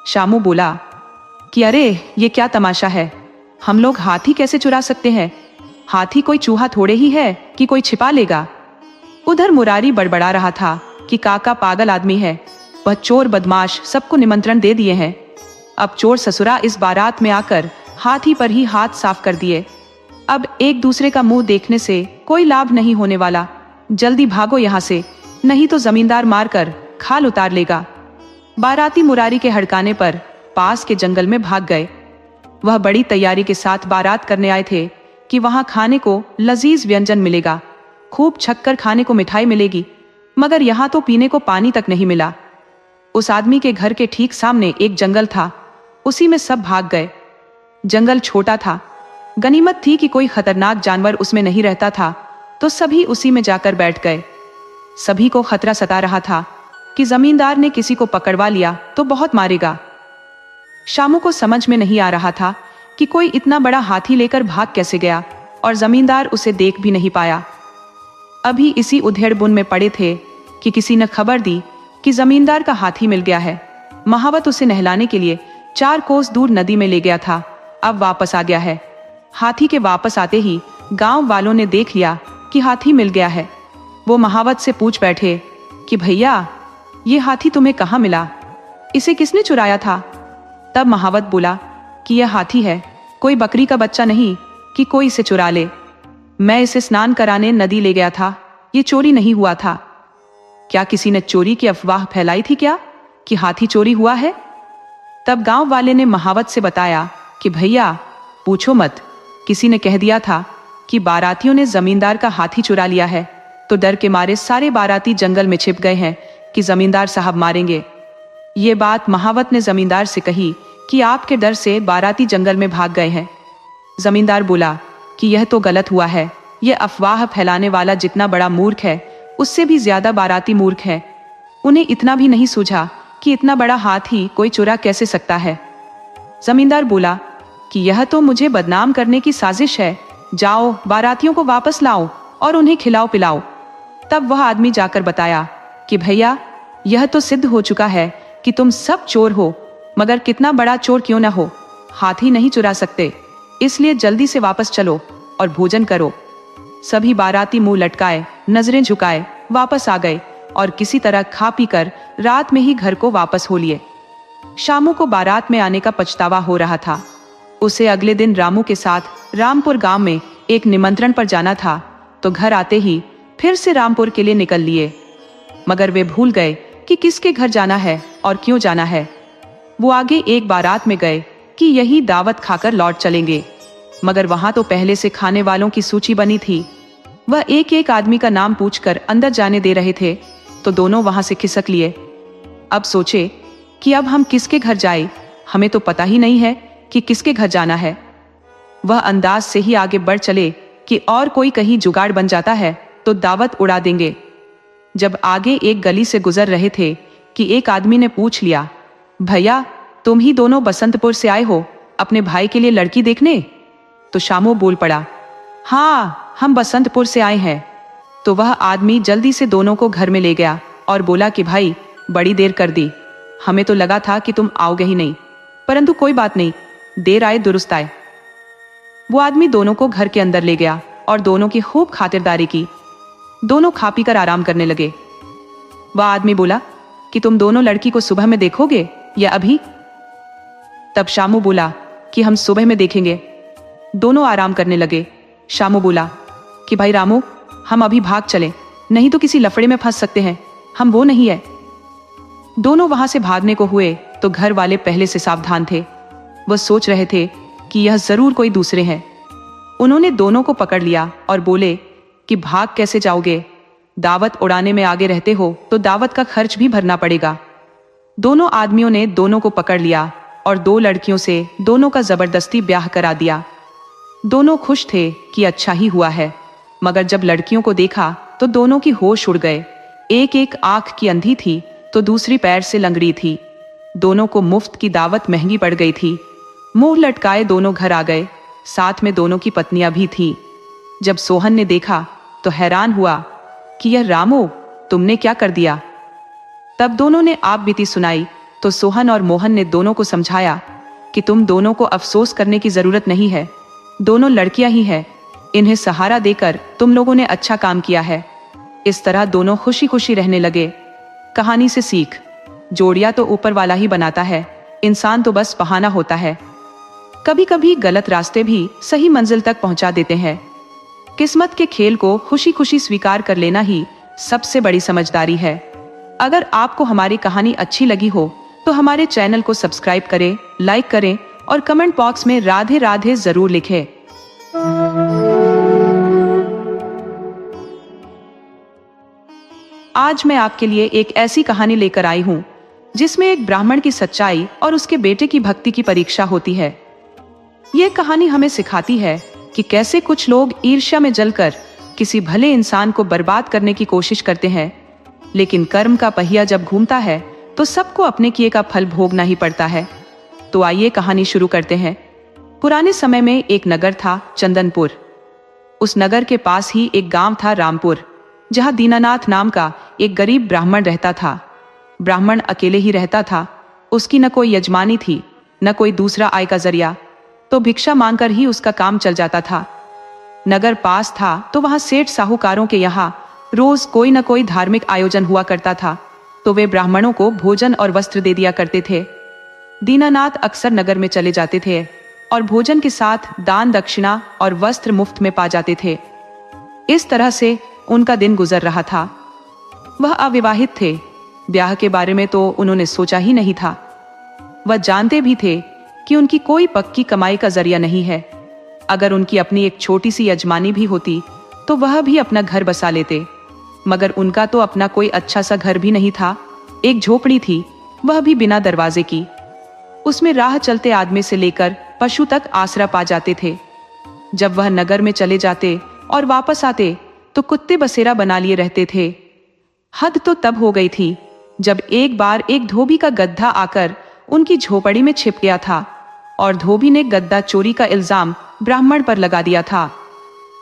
शामू बोला कि अरे, ये क्या तमाशा है? हम लोग हाथी कैसे चुरा सकते हैं? हाथी कोई चूहा थोड़े ही है कि कोई छिपा लेगा। उधर मुरारी बड़बड़ा रहा था कि काका पागल आदमी है, वह चोर बदमाश सबको निमंत्रण दे दिए हैं। अब चोर ससुरा इस बारात में आकर हाथी पर ही हाथ साफ कर दिए। अब एक दूसरे का मुंह देखने से कोई लाभ नहीं होने वाला। जल्दी भागो यहाँ से, नहीं तो जमींदार मारकर खाल उतार लेगा। बाराती मुरारी के हड़काने पर पास के जंगल में भाग गए। वह बड़ी तैयारी के साथ बारात करने आए थे कि वहां खाने को लजीज व्यंजन मिलेगा, खूब छक्कर खाने को मिठाई मिलेगी, मगर यहाँ तो पीने को पानी तक नहीं मिला। उस आदमी के घर के ठीक सामने एक जंगल था, उसी में सब भाग गए। जंगल छोटा था, गनीमत थी कि कोई खतरनाक जानवर उसमें नहीं रहता था, तो सभी उसी में जाकर बैठ गए। सभी को खतरा सता रहा था कि जमींदार ने किसी को पकड़वा लिया तो बहुत मारेगा। शामू को समझ में नहीं आ रहा था कि कोई इतना बड़ा हाथी लेकर भाग कैसे गया और जमींदार उसे देख भी नहीं पाया। अभी इसी उधेड़बुन में पड़े थे कि किसी ने खबर दी कि जमींदार का हाथी मिल गया है। महावत उसे नहलाने के लिए 4 कोस दूर नदी में ले गया था, अब वापस आ गया है। हाथी के वापस आते ही गांव वालों ने देख लिया कि हाथी मिल गया है। वो महावत से पूछ बैठे कि भैया, ये हाथी तुम्हें कहाँ मिला? इसे किसने चुराया था? तब महावत बोला कि यह हाथी है, कोई बकरी का बच्चा नहीं कि कोई इसे चुरा ले। मैं इसे स्नान कराने नदी ले गया था, ये चोरी नहीं हुआ था। क्या किसी ने चोरी की अफवाह फैलाई थी क्या कि हाथी चोरी हुआ है? तब गांव वाले ने महावत से बताया कि भैया पूछो मत, किसी ने कह दिया था कि बारातियों ने जमींदार का हाथी चुरा लिया है, तो डर के मारे सारे बाराती जंगल में छिप गए हैं कि जमींदार साहब मारेंगे। ये बात महावत ने जमींदार से कही कि आपके डर से बाराती जंगल में भाग गए हैं। जमींदार बोला कि यह तो गलत हुआ है, यह अफवाह फैलाने वाला जितना बड़ा मूर्ख है उससे भी ज्यादा बाराती मूर्ख है। उन्हें इतना भी नहीं सूझा कि इतना बड़ा हाथी कोई चुरा कैसे सकता है। जमींदार बोला कि यह तो मुझे बदनाम करने की साजिश है, जाओ बारातियों को वापस लाओ और उन्हें खिलाओ पिलाओ। तब वह आदमी जाकर बताया कि भैया यह तो सिद्ध हो चुका है कि तुम सब चोर हो, मगर कितना बड़ा चोर क्यों न हो, हाथी नहीं चुरा सकते, इसलिए जल्दी से वापस चलो और भोजन करो। सभी बाराती मुंह लटकाए नजरें झुकाए वापस आ गए और किसी तरह खा पी कर रात में ही घर को वापस हो लिए। शामू को बारात में आने का पछतावा हो रहा था। उसे अगले दिन रामू के साथ रामपुर गांव में एक निमंत्रण पर जाना था, तो घर आते ही फिर से रामपुर के लिए निकल लिए, मगर वे भूल गए कि किसके घर जाना है और क्यों जाना है। वो आगे एक बारात में गए कि यही दावत खाकर लौट चलेंगे, मगर वहां तो पहले से खाने वालों की सूची बनी थी। वह एक एक आदमी का नाम पूछकर अंदर जाने दे रहे थे, तो दोनों वहां से खिसक लिए। अब सोचे कि अब हम किसके घर जाए, हमें तो पता ही नहीं है कि किसके घर जाना है। वह अंदाज से ही आगे बढ़ चले कि और कोई कहीं जुगाड़ बन जाता है तो दावत उड़ा देंगे। जब आगे एक गली से गुजर रहे थे कि एक आदमी ने पूछ लिया, भैया तुम ही दोनों बसंतपुर से आए हो अपने भाई के लिए लड़की देखने? तो शामू बोल पड़ा, हाँ हम बसंतपुर से आए हैं। तो वह आदमी जल्दी से दोनों को घर में ले गया और बोला कि भाई बड़ी देर कर दी, हमें तो लगा था कि तुम आओगे ही नहीं, परंतु कोई बात नहीं, देर आए दुरुस्त आए। वो आदमी दोनों को घर के अंदर ले गया और दोनों की खूब खातिरदारी की। दोनों खा पी कर आराम करने लगे। वह आदमी बोला कि तुम दोनों लड़की को सुबह में देखोगे या अभी? तब शामू बोला कि हम सुबह में देखेंगे। दोनों आराम करने लगे। शामू बोला कि भाई रामू हम अभी भाग चले, नहीं तो किसी लफड़े में फंस सकते हैं, हम वो नहीं है। दोनों वहां से भागने को हुए तो घर वाले पहले से सावधान थे। वह सोच रहे थे कि यह जरूर कोई दूसरे हैं। उन्होंने दोनों को पकड़ लिया और बोले कि भाग कैसे जाओगे, दावत उड़ाने में आगे रहते हो तो दावत का खर्च भी भरना पड़ेगा। दोनों आदमियों ने दोनों को पकड़ लिया और दो लड़कियों से दोनों का जबरदस्ती ब्याह करा दिया। दोनों खुश थे कि अच्छा ही हुआ है, मगर जब लड़कियों को देखा तो दोनों की होश उड़ गए। एक एक आंख की अंधी थी तो दूसरी पैर से लंगड़ी थी। दोनों को मुफ्त की दावत महंगी पड़ गई थी। मुंह लटकाए दोनों घर आ गए। साथ में दोनों की पत्नियां भी थी। जब सोहन ने देखा तो हैरान हुआ कि यह रामू तुमने क्या कर दिया। तब दोनों ने आप बीती सुनाई तो सोहन और मोहन ने दोनों को समझाया कि तुम दोनों को अफसोस करने की जरूरत नहीं है, दोनों लड़कियां ही हैं, इन्हें सहारा देकर तुम लोगों ने अच्छा काम किया है। इस तरह दोनों खुशी खुशी रहने लगे। कहानी से सीख, जोड़िया तो ऊपर वाला ही बनाता है, इंसान तो बस बहाना होता है। कभी कभी गलत रास्ते भी सही मंजिल तक पहुंचा देते हैं। किस्मत के खेल को खुशी खुशी स्वीकार कर लेना ही सबसे बड़ी समझदारी है। अगर आपको हमारी कहानी अच्छी लगी हो तो हमारे चैनल को सब्सक्राइब करें, लाइक करें और कमेंट बॉक्स में राधे राधे जरूर लिखें। आज मैं आपके लिए एक ऐसी कहानी लेकर आई हूं जिसमें एक ब्राह्मण की सच्चाई और उसके बेटे की भक्ति की परीक्षा होती है। यह कहानी हमें सिखाती है कि कैसे कुछ लोग ईर्ष्या में जलकर किसी भले इंसान को बर्बाद करने की कोशिश करते हैं, लेकिन कर्म का पहिया जब घूमता है तो सबको अपने किए का फल भोगना ही पड़ता है। तो आइए कहानी शुरू करते हैं। पुराने समय में एक नगर था, चंदनपुर। उस नगर के पास ही एक गांव था, रामपुर, जहां दीनानाथ नाम का एक गरीब ब्राह्मण रहता था। ब्राह्मण अकेले ही रहता था। उसकी न कोई यजमानी थी, न कोई दूसरा आय का जरिया, तो भिक्षा मांगकर ही उसका काम चल जाता था। नगर पास था तो वहां सेठ साहूकारों के यहाँ रोज कोई न कोई धार्मिक आयोजन हुआ करता था, तो वे ब्राह्मणों को भोजन और वस्त्र दे दिया करते थे। दीनानाथ अक्सर नगर में चले जाते थे और भोजन के साथ दान दक्षिणा और वस्त्र मुफ्त में पा जाते थे। इस तरह से उनका दिन गुजर रहा था। वह अविवाहित थे, ब्याह के बारे में तो उन्होंने सोचा ही नहीं था। वह जानते भी थे कि उनकी कोई पक्की कमाई का जरिया नहीं है। अगर उनकी अपनी एक छोटी सी यजमानी भी होती तो वह भी अपना घर बसा लेते, मगर उनका तो अपना कोई अच्छा सा घर भी नहीं था। एक झोपड़ी थी, वह भी बिना दरवाजे की। उसमें राह चलते आदमी से लेकर पशु तक आसरा पा जाते थे। जब वह नगर में चले जाते और वापस आते तो कुत्ते बसेरा बना लिए रहते थे। हद तो तब हो गई थी जब एक बार एक धोबी का गधा आकर उनकी झोपड़ी में छिप गया था और धोबी ने गद्दा चोरी का इल्जाम ब्राह्मण पर लगा दिया था।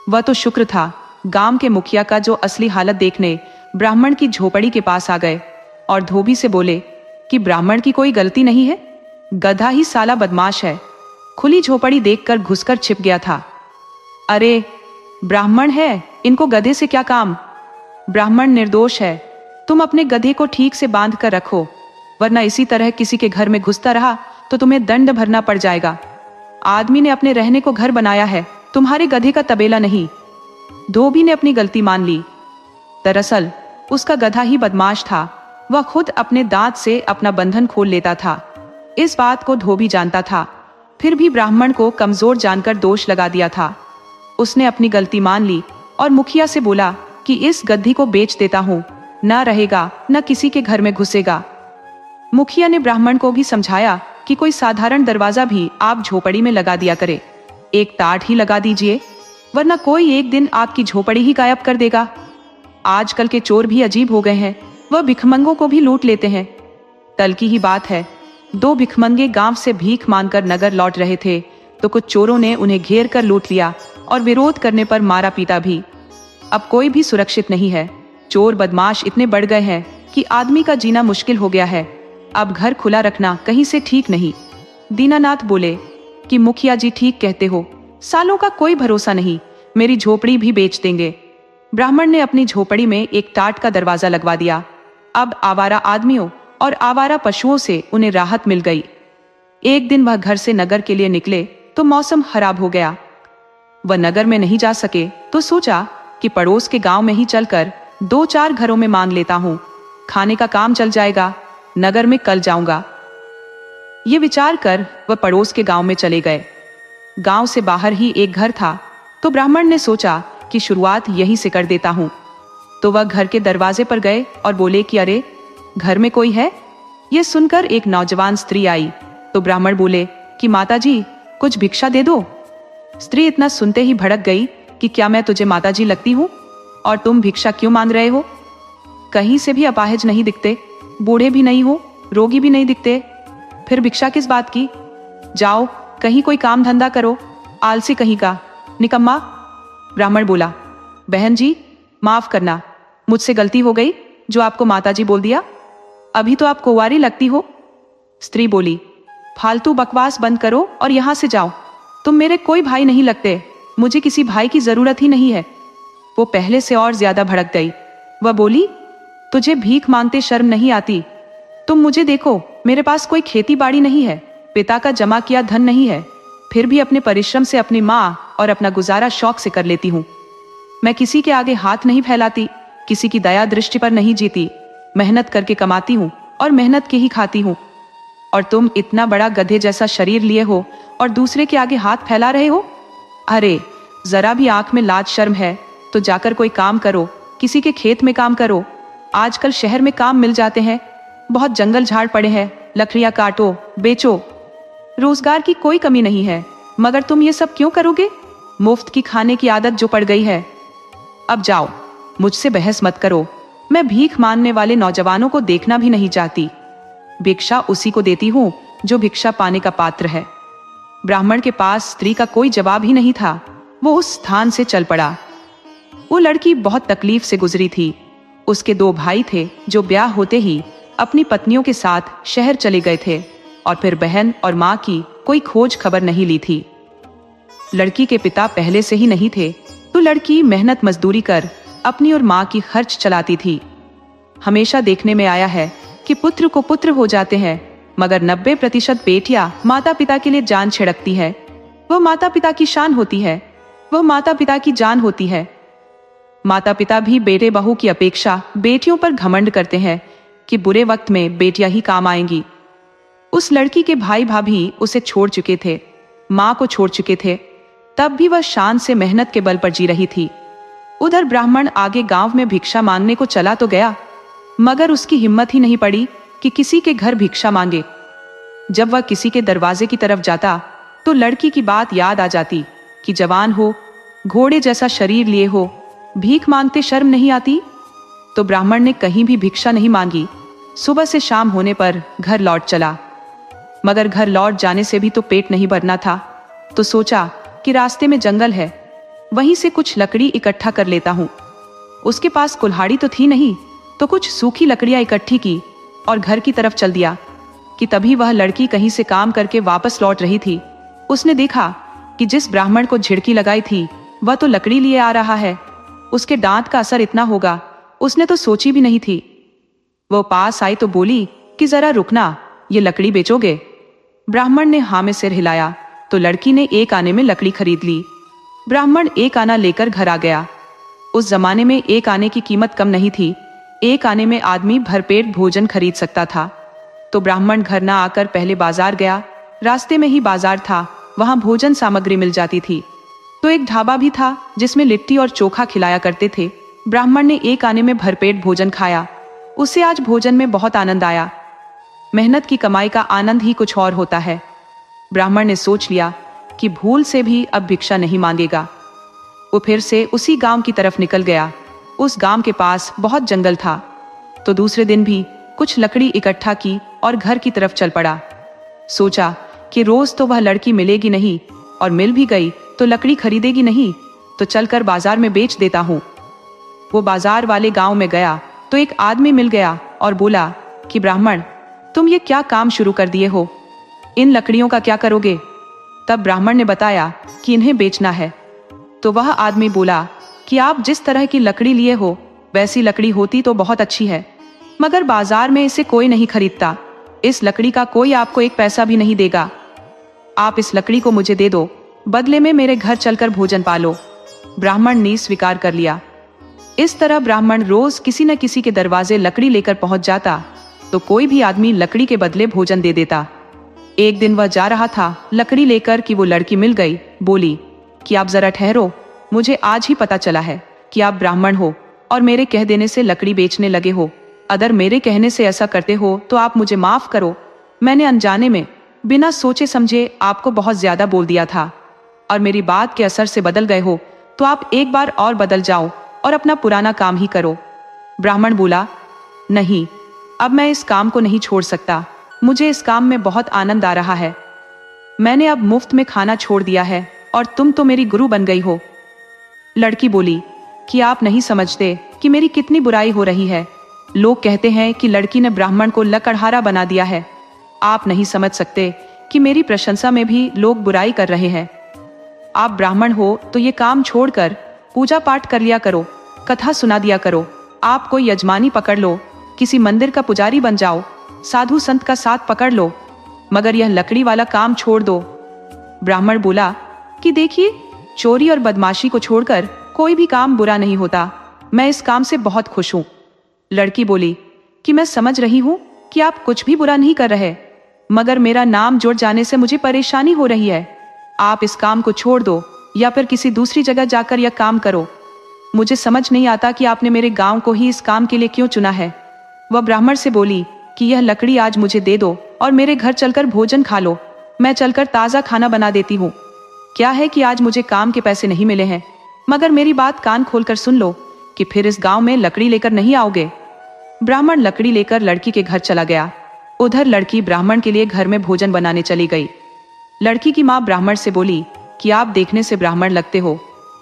वह तो शुक्र था, गांव के मुखिया का जो असली हालत देखने ब्राह्मण की झोपड़ी के पास आ गए और धोबी से बोले कि ब्राह्मण की कोई गलती नहीं है, गधा ही साला बदमाश है, खुली झोपड़ी देखकर घुसकर छिप गया था। अरे ब्राह्मण है, इनको गधे से क्या काम, ब्राह्मण निर्दोष है, तुम अपने गधे को ठीक से बांध कर रखो, वरना इसी तरह किसी के घर में घुसता रहा तो तुम्हें दंड भरना पड़ जाएगा। आदमी ने अपने रहने को घर बनाया है, तुम्हारे गधे का तबेला नहीं। धोबी ने अपनी गलती मान ली। दरअसल उसका गधा ही बदमाश था, वह खुद अपने दांत से अपना बंधन खोल लेता था। इस बात को धोबी जानता था, फिर भी ब्राह्मण को कमजोर जानकर दोष लगा दिया था। उसने अपनी गलती मान ली और मुखिया से बोला कि इस गद्दी को बेच देता हूँ, न रहेगा न किसी के घर में घुसेगा। मुखिया ने ब्राह्मण को भी समझाया कि कोई साधारण दरवाजा भी आप झोपड़ी में लगा दिया करे, एक टाट ही लगा दीजिए, वरना कोई एक दिन आपकी झोपड़ी ही गायब कर देगा। आजकल के चोर भी अजीब हो गए हैं, वह भिखमंगों को भी लूट लेते हैं। कल की ही बात है, 2 भिखमंगे गांव से भीख मांगकर नगर लौट रहे थे तो कुछ चोरों ने उन्हें घेर कर लूट लिया और विरोध करने पर मारा पीटा भी। अब कोई भी सुरक्षित नहीं है, चोर बदमाश इतने बढ़ गए हैं कि आदमी का जीना मुश्किल हो गया है। अब घर खुला रखना कहीं से ठीक नहीं। दीनानाथ बोले कि मुखिया जी ठीक कहते हो, सालों का कोई भरोसा नहीं, मेरी झोपड़ी भी बेच देंगे। ब्राह्मण ने अपनी झोपड़ी में एक टाट का दरवाजा लगवा दिया। अब आवारा आदमियों और आवारा पशुओं से उन्हें राहत मिल गई। एक दिन वह घर से नगर के लिए निकले तो मौसम खराब हो गया। वह नगर में नहीं जा सके तो सोचा कि पड़ोस के गांव में ही चलकर 2-4 घरों में मांग लेता हूं, खाने का काम चल जाएगा, नगर में कल जाऊंगा। ये विचार कर वह पड़ोस के गांव में चले गए। गांव से बाहर ही एक घर था तो ब्राह्मण ने सोचा कि शुरुआत यहीं से कर देता हूं। तो वह घर के दरवाजे पर गए और बोले कि अरे घर में कोई है। यह सुनकर एक नौजवान स्त्री आई तो ब्राह्मण बोले कि माताजी कुछ भिक्षा दे दो। स्त्री इतना सुनते ही भड़क गई कि क्या मैं तुझे माताजी लगती हूँ और तुम भिक्षा क्यों मांग रहे हो? कहीं से भी अपाहिज नहीं दिखते, बूढ़े भी नहीं हो, रोगी भी नहीं दिखते, फिर भिक्षा किस बात की? जाओ कहीं कोई काम धंधा करो, आलसी कहीं का, निकम्मा। ब्राह्मण बोला, बहन जी माफ करना, मुझसे गलती हो गई जो आपको माताजी बोल दिया। अभी तो आप कुंवारी लगती हो। स्त्री बोली, फालतू बकवास बंद करो और यहां से जाओ, तुम मेरे कोई भाई नहीं लगते, मुझे किसी भाई की जरूरत ही नहीं है। वो पहले से और ज्यादा भड़क गई। वह बोली, तुझे भीख मांगते शर्म नहीं आती? तुम मुझे देखो, मेरे पास कोई खेती बाड़ी नहीं है, पिता का जमा किया धन नहीं है, फिर भी अपने परिश्रम से अपनी माँ और अपना गुजारा शौक से कर लेती हूँ। मैं किसी के आगे हाथ नहीं फैलाती, किसी की दया दृष्टि पर नहीं जीती, मेहनत करके कमाती हूँ और मेहनत के ही खाती हूँ। और तुम इतना बड़ा गधे जैसा शरीर लिए हो और दूसरे के आगे हाथ फैला रहे हो? अरे जरा भी आंख में लाज शर्म है तो जाकर कोई काम करो, किसी के खेत में काम करो। आजकल शहर में काम मिल जाते हैं, बहुत जंगल झाड़ पड़े हैं, लकड़ियां काटो बेचो, रोजगार की कोई कमी नहीं है, मगर तुम ये सब क्यों करोगे? मुफ्त की खाने की आदत जो पड़ गई है। अब जाओ, मुझसे बहस मत करो, मैं भीख मांगने वाले नौजवानों को देखना भी नहीं चाहती। भिक्षा उसी को देती हूँ जो भिक्षा पाने का पात्र है। ब्राह्मण के पास स्त्री का कोई जवाब ही नहीं था, वो उस स्थान से चल पड़ा। वो लड़की बहुत तकलीफ से गुजरी थी। उसके 2 भाई थे जो ब्याह होते ही अपनी पत्नियों के साथ शहर चले गए थे और फिर बहन और माँ की कोई खोज खबर नहीं ली थी। लड़की के पिता पहले से ही नहीं थे तो लड़की मेहनत मजदूरी कर अपनी और माँ की खर्च चलाती थी। हमेशा देखने में आया है कि पुत्र को पुत्र हो जाते हैं, मगर 90% बेटियां माता पिता के लिए जान छिड़कती है। वह माता पिता की शान होती है, वह माता पिता की जान होती है। माता पिता भी बेटे बहू की अपेक्षा बेटियों पर घमंड करते हैं कि बुरे वक्त में बेटियां ही काम आएंगी। उस लड़की के भाई भाभी उसे छोड़ चुके थे, माँ को छोड़ चुके थे, तब भी वह शान से मेहनत के बल पर जी रही थी। उधर ब्राह्मण आगे गांव में भिक्षा मांगने को चला तो गया, मगर उसकी हिम्मत ही नहीं पड़ी कि किसी के घर भिक्षा मांगे। जब वह किसी के दरवाजे की तरफ जाता तो लड़की की बात याद आ जाती कि जवान हो, घोड़े जैसा शरीर लिए हो, भीख मांगते शर्म नहीं आती। तो ब्राह्मण ने कहीं भी भिक्षा नहीं मांगी। सुबह से शाम होने पर घर लौट चला, मगर घर लौट जाने से भी तो पेट नहीं भरना था। तो सोचा कि रास्ते में जंगल है, वहीं से कुछ लकड़ी इकट्ठा कर लेता हूँ। उसके पास कुल्हाड़ी तो थी नहीं, तो कुछ सूखी लकड़ियां इकट्ठी की और घर की तरफ चल दिया कि तभी वह लड़की कहीं से काम करके वापस लौट रही थी। उसने देखा कि जिस ब्राह्मण को झिड़की लगाई थी वह तो लकड़ी लिए आ रहा है। उसके दांत का असर इतना होगा उसने तो सोची भी नहीं थी। वो पास आई तो बोली कि जरा रुकना, ये लकड़ी बेचोगे? ब्राह्मण ने हाँ में सिर हिलाया तो लड़की ने एक आने में लकड़ी खरीद ली। ब्राह्मण एक आना लेकर घर आ गया। उस जमाने में एक आने की कीमत कम नहीं थी। एक आने में आदमी भरपेट भोजन खरीद सकता था। तो ब्राह्मण घर ना आकर पहले बाजार गया। रास्ते में ही बाजार था, वहां भोजन सामग्री मिल जाती थी। तो एक ढाबा भी था जिसमें लिट्टी और चोखा खिलाया करते थे। ब्राह्मण ने एक आने में भरपेट भोजन खाया। उसे आज भोजन में बहुत आनंद आया। मेहनत की कमाई का आनंद ही कुछ और होता है। ब्राह्मण ने सोच लिया कि भूल से भी अब भिक्षा नहीं मांगेगा। वो फिर से उसी गांव की तरफ निकल गया। उस गांव के पास बहुत जंगल था। तो दूसरे दिन भी कुछ लकड़ी इकट्ठा की और घर की तरफ चल पड़ा। सोचा कि रोज तो वह लड़की मिलेगी नहीं, और मिल भी गई तो लकड़ी खरीदेगी नहीं, तो चलकर बाजार में बेच देता हूँ। वो बाजार वाले गांव में गया तो एक आदमी मिल गया और बोला कि ब्राह्मण, तुम ये क्या काम शुरू कर दिए हो? इन लकड़ियों का क्या करोगे? तब ब्राह्मण ने बताया कि इन्हें बेचना है। तो वह आदमी बोला कि आप जिस तरह की लकड़ी लिए हो वैसी लकड़ी होती तो बहुत अच्छी है, मगर बाजार में इसे कोई नहीं खरीदता। इस लकड़ी का कोई आपको एक पैसा भी नहीं देगा। आप इस लकड़ी को मुझे दे दो, बदले में मेरे घर चलकर भोजन पालो। ब्राह्मण ने स्वीकार कर लिया। इस तरह ब्राह्मण रोज किसी न किसी के दरवाजे लकड़ी लेकर पहुंच जाता, तो कोई भी आदमी लकड़ी के बदले भोजन दे देता। एक दिन वह जा रहा था लकड़ी लेकर कि वो लड़की मिल गई। बोली कि आप जरा ठहरो, मुझे आज ही पता चला है कि आप ब्राह्मण हो और मेरे कह देने से लकड़ी बेचने लगे हो। अगर मेरे कहने से ऐसा करते हो तो आप मुझे माफ करो। मैंने अनजाने में बिना सोचे समझे आपको बहुत ज्यादा बोल दिया था, और मेरी बात के असर से बदल गए हो, तो आप एक बार और बदल जाओ और अपना पुराना काम ही करो। ब्राह्मण बोला, नहीं, अब मैं इस काम को नहीं छोड़ सकता। मुझे इस काम में बहुत आनंद आ रहा है। मैंने अब मुफ्त में खाना छोड़ दिया है और तुम तो मेरी गुरु बन गई हो। लड़की बोली कि आप नहीं समझते कि मेरी कितनी बुराई हो रही है। लोग कहते हैं कि लड़की ने ब्राह्मण को लकड़हारा बना दिया है। आप नहीं समझ सकते कि मेरी प्रशंसा में भी लोग बुराई कर रहे हैं। आप ब्राह्मण हो तो ये काम छोड़कर पूजा पाठ कर लिया करो, कथा सुना दिया करो। आप कोई यजमानी पकड़ लो, किसी मंदिर का पुजारी बन जाओ, साधु संत का साथ पकड़ लो, मगर यह लकड़ी वाला काम छोड़ दो। ब्राह्मण बोला कि देखिए, चोरी और बदमाशी को छोड़कर कोई भी काम बुरा नहीं होता। मैं इस काम से बहुत खुश हूँ। लड़की बोली कि मैं समझ रही हूँ कि आप कुछ भी बुरा नहीं कर रहे, मगर मेरा नाम जुड़ जाने से मुझे परेशानी हो रही है। आप इस काम को छोड़ दो या फिर किसी दूसरी जगह जाकर यह काम करो। मुझे समझ नहीं आता कि आपने मेरे गांव को ही इस काम के लिए क्यों चुना है। वह ब्राह्मण से बोली कि यह लकड़ी आज मुझे दे दो और मेरे घर चलकर भोजन खा लो। मैं चलकर ताज़ा खाना बना देती हूँ। क्या है कि आज मुझे काम के पैसे नहीं मिले हैं, मगर मेरी बात कान खोलकर सुन लो कि फिर इस गांव में लकड़ी लेकर नहीं आओगे। ब्राह्मण लकड़ी लेकर लड़की के घर चला गया। उधर लड़की ब्राह्मण के लिए घर में भोजन बनाने चली गई। लड़की की माँ ब्राह्मण से बोली कि आप देखने से ब्राह्मण लगते हो।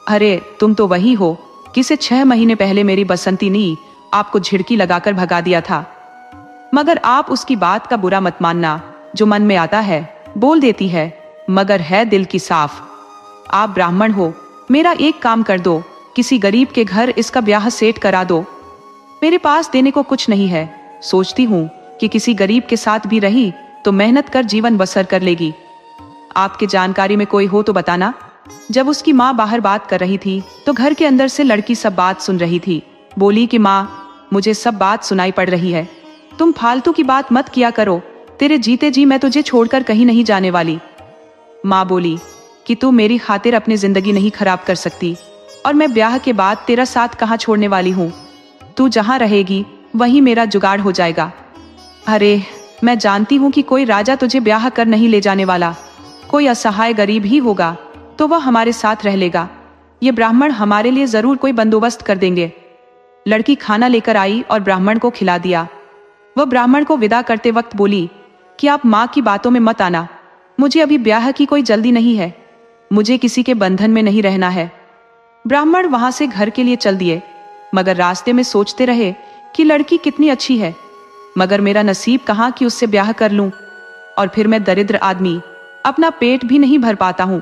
अरे तुम तो वही हो किसे 6 महीने पहले मेरी बसंती ने आपको झिड़की लगाकर भगा दिया था। मगर आप उसकी बात का बुरा मत मानना, जो मन में आता है बोल देती है, मगर है दिल की साफ। आप ब्राह्मण हो, मेरा एक काम कर दो, किसी गरीब के घर इसका ब्याह सेट करा दो। मेरे पास देने को कुछ नहीं है। सोचती हूँ कि किसी गरीब के साथ भी रही तो मेहनत कर जीवन बसर कर लेगी। आपके जानकारी में कोई हो तो बताना। जब उसकी माँ बाहर बात कर रही थी तो घर के अंदर से लड़की सब बात सुन रही थी। बोली कि माँ, मुझे सब बात सुनाई पड़ रही है, तुम फालतू की बात मत किया करो, तेरे जीते जी मैं तुझे छोड़कर कहीं नहीं जाने वाली। माँ बोली कि तू मेरी खातिर अपनी जिंदगी नहीं खराब कर सकती, और मैं ब्याह के बाद तेरा साथ कहाँ छोड़ने वाली हूँ। तू जहाँ रहेगी वहीं मेरा जुगाड़ हो जाएगा। अरे, मैं जानती हूँ कि कोई राजा तुझे ब्याह कर नहीं ले जाने वाला, कोई असहाय गरीब ही होगा तो वह हमारे साथ रह लेगा। ये ब्राह्मण हमारे लिए जरूर कोई बंदोबस्त कर देंगे। लड़की खाना लेकर आई और ब्राह्मण को खिला दिया। वह ब्राह्मण को विदा करते वक्त बोली कि आप माँ की बातों में मत आना, मुझे अभी ब्याह की कोई जल्दी नहीं है, मुझे किसी के बंधन में नहीं रहना है। ब्राह्मण वहां से घर के लिए चल दिए, मगर रास्ते में सोचते रहे कि लड़की कितनी अच्छी है, मगर मेरा नसीब कहाँ कि उससे ब्याह कर लूं, और फिर मैं दरिद्र आदमी अपना पेट भी नहीं भर पाता हूं।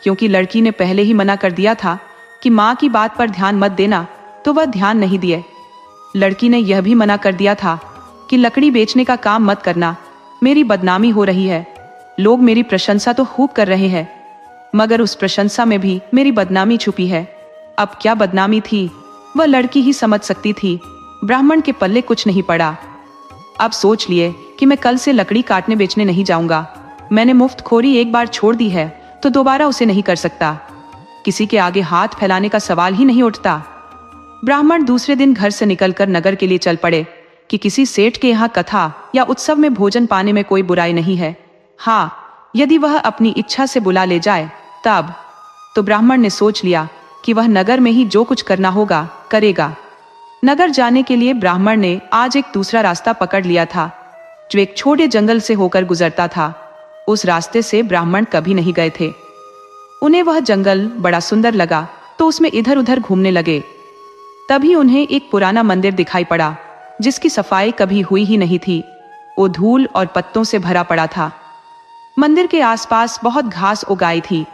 क्योंकि लड़की ने पहले ही मना कर दिया था कि माँ की बात पर ध्यान मत देना, तो वह ध्यान नहीं दिए। लड़की ने यह भी मना कर दिया था कि लकड़ी बेचने का काम मत करना, मेरी बदनामी हो रही है, लोग मेरी प्रशंसा तो खूब कर रहे हैं, मगर उस प्रशंसा में भी मेरी बदनामी छुपी है। अब क्या बदनामी थी वह लड़की ही समझ सकती थी, ब्राह्मण के पल्ले कुछ नहीं पड़ा। अब सोच लिए कि मैं कल से लकड़ी काटने बेचने नहीं जाऊंगा, मैंने मुफ्तखोरी एक बार छोड़ दी है तो दोबारा उसे नहीं कर सकता, किसी के आगे हाथ फैलाने का सवाल ही नहीं उठता। ब्राह्मण दूसरे दिन घर से निकलकर नगर के लिए चल पड़े कि किसी सेठ के यहाँ कथा या उत्सव में भोजन पाने में कोई बुराई नहीं है। हाँ, यदि वह अपनी इच्छा से बुला ले जाए तब। तो ब्राह्मण ने सोच लिया कि वह नगर में ही जो कुछ करना होगा करेगा। नगर जाने के लिए ब्राह्मण ने आज एक दूसरा रास्ता पकड़ लिया था, जो एक छोटे जंगल से होकर गुजरता था। उस रास्ते से ब्राह्मण कभी नहीं गए थे। उन्हें वह जंगल बड़ा सुंदर लगा तो उसमें इधर उधर घूमने लगे। तभी उन्हें एक पुराना मंदिर दिखाई पड़ा, जिसकी सफाई कभी हुई ही नहीं थी। वो धूल और पत्तों से भरा पड़ा था। मंदिर के आसपास बहुत घास उगाई थी।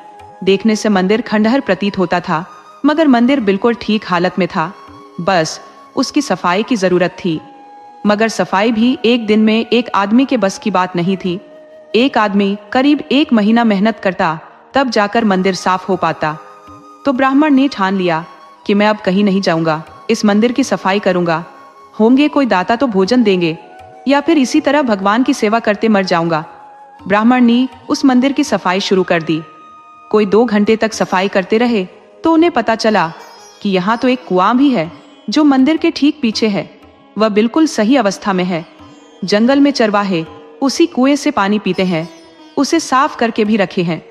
देखने से मंदिर खंडहर प्रतीत होता था, मगर मंदिर बिल्कुल ठीक हालत में था, बस उसकी सफाई की जरूरत थी। मगर सफाई भी एक दिन में एक आदमी के बस की बात नहीं थी। एक आदमी करीब 1 महीना मेहनत करता, तब जाकर मंदिर साफ हो पाता। तो ब्राह्मण ने ठान लिया कि मैं अब कहीं नहीं जाऊंगा, इस मंदिर की सफाई करूंगा। होंगे कोई दाता तो भोजन देंगे, या फिर इसी तरह भगवान की सेवा करते मर जाऊंगा। ब्राह्मण ने उस मंदिर की सफाई शुरू कर दी। कोई 2 घंटे तक सफाई करते रहे तो उन्हें पता चला कि यहाँ तो एक कुआं भी है, जो मंदिर के ठीक पीछे है। वह बिल्कुल सही अवस्था में है। जंगल में चरवाहे उसी कुएं से पानी पीते हैं, उसे साफ करके भी रखे हैं।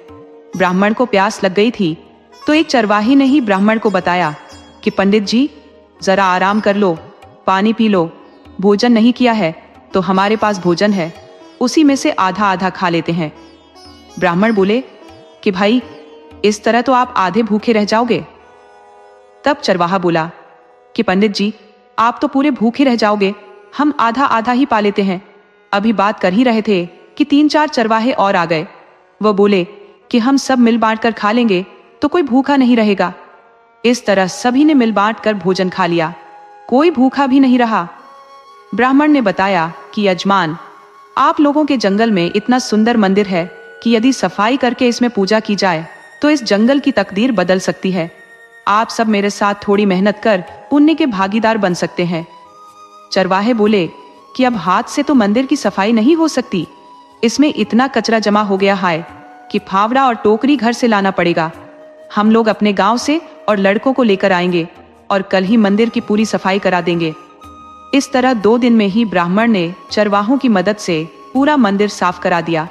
ब्राह्मण को प्यास लग गई थी, तो एक चरवाही ने ही ब्राह्मण को बताया कि पंडित जी, जरा आराम कर लो, पानी पी लो, भोजन नहीं किया है तो हमारे पास भोजन है, उसी में से आधा आधा खा लेते हैं। ब्राह्मण बोले कि भाई, इस तरह तो आप आधे भूखे रह जाओगे। तब चरवाहा बोला कि पंडित जी, आप तो पूरे भूखे रह जाओगे, हम आधा आधा ही पा लेते हैं। अभी बात कर ही रहे थे कि 3-4 चरवाहे और आ गए। वह बोले कि हम सब मिल बांट कर खा लेंगे तो कोई भूखा नहीं रहेगा। इस तरह सभी ने मिल बांट कर भोजन खा लिया, कोई भूखा भी नहीं रहा। ब्राह्मण ने बताया कि यजमान, आप लोगों के जंगल में इतना सुंदर मंदिर है कि यदि सफाई करके इसमें पूजा की जाए तो इस जंगल की तकदीर बदल सकती है। आप सब मेरे साथ थोड़ी मेहनत कर पुण्य के भागीदार बन सकते हैं। चरवाहे बोले कि अब हाथ से तो मंदिर की सफाई नहीं हो सकती, इसमें इतना कचरा जमा हो गया है कि फावड़ा और टोकरी घर से लाना पड़ेगा। हम लोग अपने गांव से और लड़कों को लेकर आएंगे और कल ही मंदिर की पूरी सफाई करा देंगे। इस तरह 2 दिन में ही ब्राह्मण ने चरवाहों की मदद से पूरा मंदिर साफ करा दिया।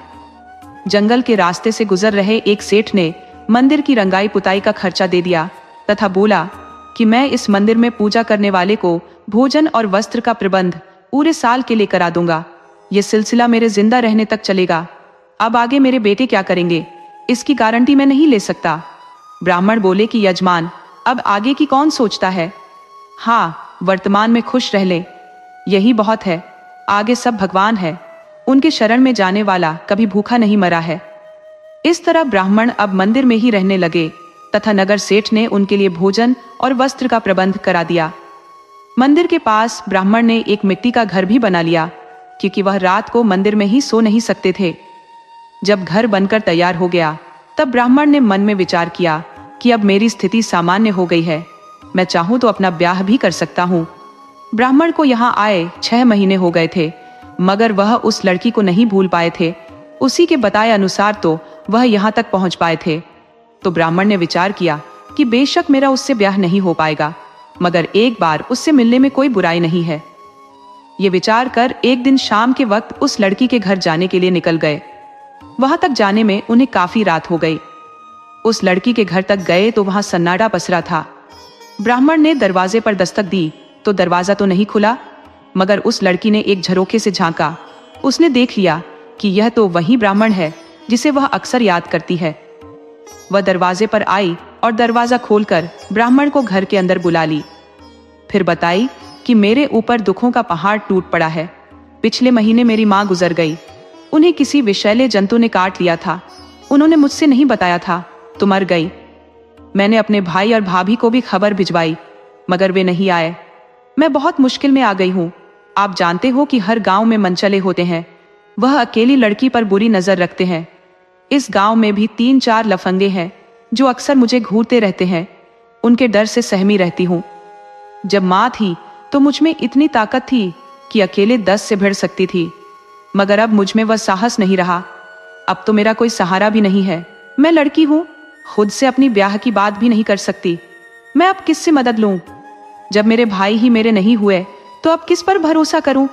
जंगल के रास्ते से गुजर रहे एक सेठ ने मंदिर की रंगाई पुताई का खर्चा दे दिया तथा बोला कि मैं इस मंदिर में पूजा करने वाले को भोजन और वस्त्र का प्रबंध पूरे साल के लिए करा दूंगा। ये सिलसिला मेरे जिंदा रहने तक चलेगा। अब आगे मेरे बेटे क्या करेंगे, इसकी गारंटी मैं नहीं ले सकता। ब्राह्मण बोले कि यजमान, अब आगे की कौन सोचता है। हाँ, वर्तमान में खुश रह ले, यही बहुत है। आगे सब भगवान है, उनके शरण में जाने वाला कभी भूखा नहीं मरा है। इस तरह ब्राह्मण अब मंदिर में ही रहने लगे तथा नगर सेठ ने उनके लिए भोजन और वस्त्र का प्रबंध करा दिया। मंदिर के पास ब्राह्मण ने एक मिट्टी का घर भी बना लिया, क्योंकि वह रात को मंदिर में ही सो नहीं सकते थे। जब घर बनकर तैयार हो गया तब तब ब्राह्मण ने मन में विचार किया कि अब मेरी स्थिति सामान्य हो गई है, मैं चाहूं तो अपना ब्याह भी कर सकता हूं। ब्राह्मण को यहाँ आए 6 महीने हो गए थे, मगर वह उस लड़की को नहीं भूल पाए थे। उसी के बताए अनुसार तो वह यहाँ तक पहुंच पाए थे। तो ब्राह्मण ने विचार किया कि बेशक मेरा उससे ब्याह नहीं हो पाएगा, मगर एक बार उससे मिलने में कोई बुराई नहीं है। ये विचार कर एक दिन शाम के वक्त उस लड़की के घर जाने के लिए निकल गए। वहां तक जाने में उन्हें काफी रात हो गई। उस लड़की के घर तक गए तो वहां सन्नाटा पसरा था। ब्राह्मण ने दरवाजे पर दस्तक दी तो दरवाजा तो नहीं खुला, मगर उस लड़की ने एक झरोखे से झांका। उसने देख लिया कि यह तो वही ब्राह्मण है जिसे वह अक्सर याद करती है। वह दरवाजे पर आई और दरवाजा खोलकर ब्राह्मण को घर के अंदर बुला ली। फिर बताई कि मेरे ऊपर दुखों का पहाड़ टूट पड़ा है। पिछले महीने मेरी माँ गुजर गई। उन्हें किसी विषैले जंतु ने काट लिया था। उन्होंने मुझसे नहीं बताया था तो मर गई। मैंने अपने भाई और भाभी को भी खबर भिजवाई, मगर वे नहीं आए। मैं बहुत मुश्किल में आ गई हूँ। आप जानते हो कि हर गांव में मनचले होते हैं। वह अकेली लड़की पर बुरी नजर रखते हैं। इस गांव में भी 3-4 लफंगे हैं जो अक्सर मुझे घूरते रहते हैं। उनके डर से सहमी रहती हूँ। जब माँ थी तो मुझ में इतनी ताकत थी कि अकेले 10 से भिड़ सकती थी, मगर अब मुझ में वह साहस नहीं रहा। अब तो मेरा कोई सहारा भी नहीं है। मैं लड़की हूँ, खुद से अपनी ब्याह की बात भी नहीं कर सकती। मैं अब किससे मदद लूं? जब मेरे भाई ही मेरे नहीं हुए तो अब किस पर भरोसा करूं?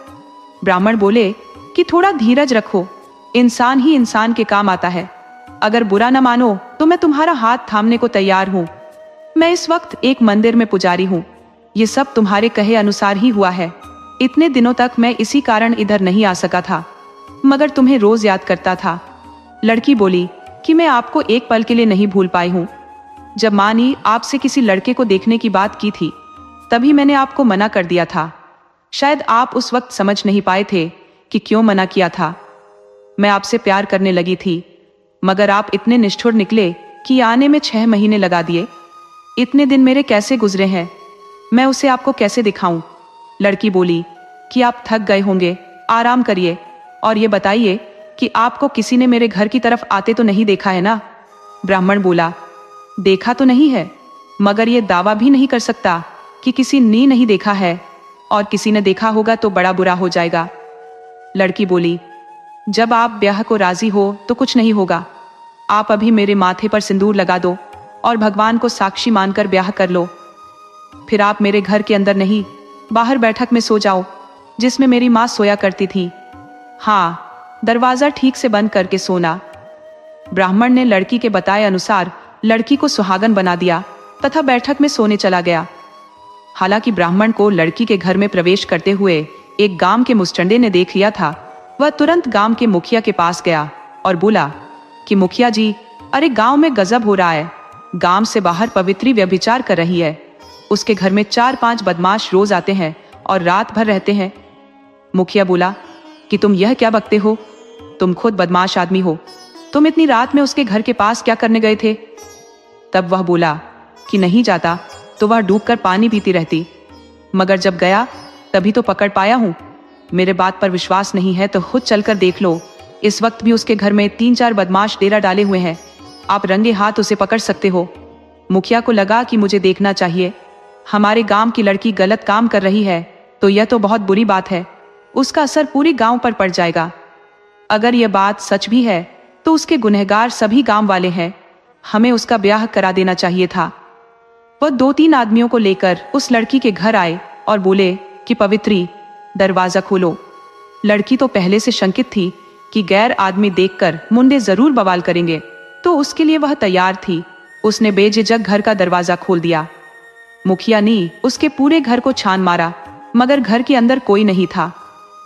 ब्राह्मण बोले कि थोड़ा धीरज रखो, इंसान ही इंसान के काम आता है। अगर बुरा न मानो तो मैं तुम्हारा हाथ थामने को तैयार हूं। मैं इस वक्त एक मंदिर में पुजारी हूं। ये सब तुम्हारे कहे अनुसार ही हुआ है। इतने दिनों तक मैं इसी कारण इधर नहीं आ सका था, मगर तुम्हें रोज याद करता था। लड़की बोली कि मैं आपको एक पल के लिए नहीं भूल पाई हूं। जब माँ ने आपसे किसी लड़के को देखने की बात की थी तभी मैंने आपको मना कर दिया था। शायद आप उस वक्त समझ नहीं पाए थे कि क्यों मना किया था। मैं आपसे प्यार करने लगी थी, मगर आप इतने निष्ठुर निकले कि आने में 6 महीने लगा दिए। इतने दिन मेरे कैसे गुजरे हैं, मैं उसे आपको कैसे दिखाऊं? लड़की बोली कि आप थक गए होंगे, आराम करिए और ये बताइए कि आपको किसी ने मेरे घर की तरफ आते तो नहीं देखा है ना? ब्राह्मण बोला, देखा तो नहीं है, मगर ये दावा भी नहीं कर सकता कि किसी ने नहीं देखा है, और किसी ने देखा होगा तो बड़ा बुरा हो जाएगा। लड़की बोली, जब आप ब्याह को राजी हो तो कुछ नहीं होगा। आप अभी मेरे माथे पर सिंदूर लगा दो और भगवान को साक्षी मानकर ब्याह कर लो। फिर आप मेरे घर के अंदर नहीं, बाहर बैठक में सो जाओ जिसमें मेरी माँ सोया करती थी। हाँ, दरवाजा ठीक से बंद करके सोना। ब्राह्मण ने लड़की के बताए अनुसार लड़की को सुहागन बना दिया तथा बैठक में सोने चला गया। हालांकि ब्राह्मण को लड़की के घर में प्रवेश करते हुए एक गांव के मुस्टंडे ने देख लिया था। वह तुरंत गांव के मुखिया के पास गया और बोला कि मुखिया जी, अरे गांव में गजब हो रहा है। गांव से बाहर पवित्री व्यभिचार कर रही है। उसके घर में 4-5 बदमाश रोज आते हैं और रात भर रहते हैं। मुखिया बोला कि तुम यह क्या बकते हो? तुम खुद बदमाश आदमी हो। तुम इतनी रात में उसके घर के पास क्या करने गए थे? तब वह बोला कि नहीं जाता तो वह डूबकर पानी पीती रहती, मगर जब गया तभी तो पकड़ पाया हूं। मेरे बात पर विश्वास नहीं है तो खुद चलकर देख लो। इस वक्त भी उसके घर में 3-4 बदमाश डेरा डाले हुए हैं। आप रंगे हाथ उसे पकड़ सकते हो। मुखिया को लगा कि मुझे देखना चाहिए। हमारे गांव की लड़की गलत काम कर रही है तो यह तो बहुत बुरी बात है। उसका असर पूरी गांव पर पड़ जाएगा। अगर यह बात सच भी है तो उसके गुनहगार सभी गांव वाले हैं। हमें उसका ब्याह करा देना चाहिए था। वह 2-3 आदमियों को लेकर उस लड़की के घर आए और बोले कि पवित्री, दरवाजा खोलो। लड़की तो पहले से शंकित थी कि गैर आदमी देखकर मुंडे जरूर बवाल करेंगे, तो उसके लिए वह तैयार थी। उसने बेझिझक घर का दरवाजा खोल दिया। मुखिया ने उसके पूरे घर को छान मारा, मगर घर के अंदर कोई नहीं था।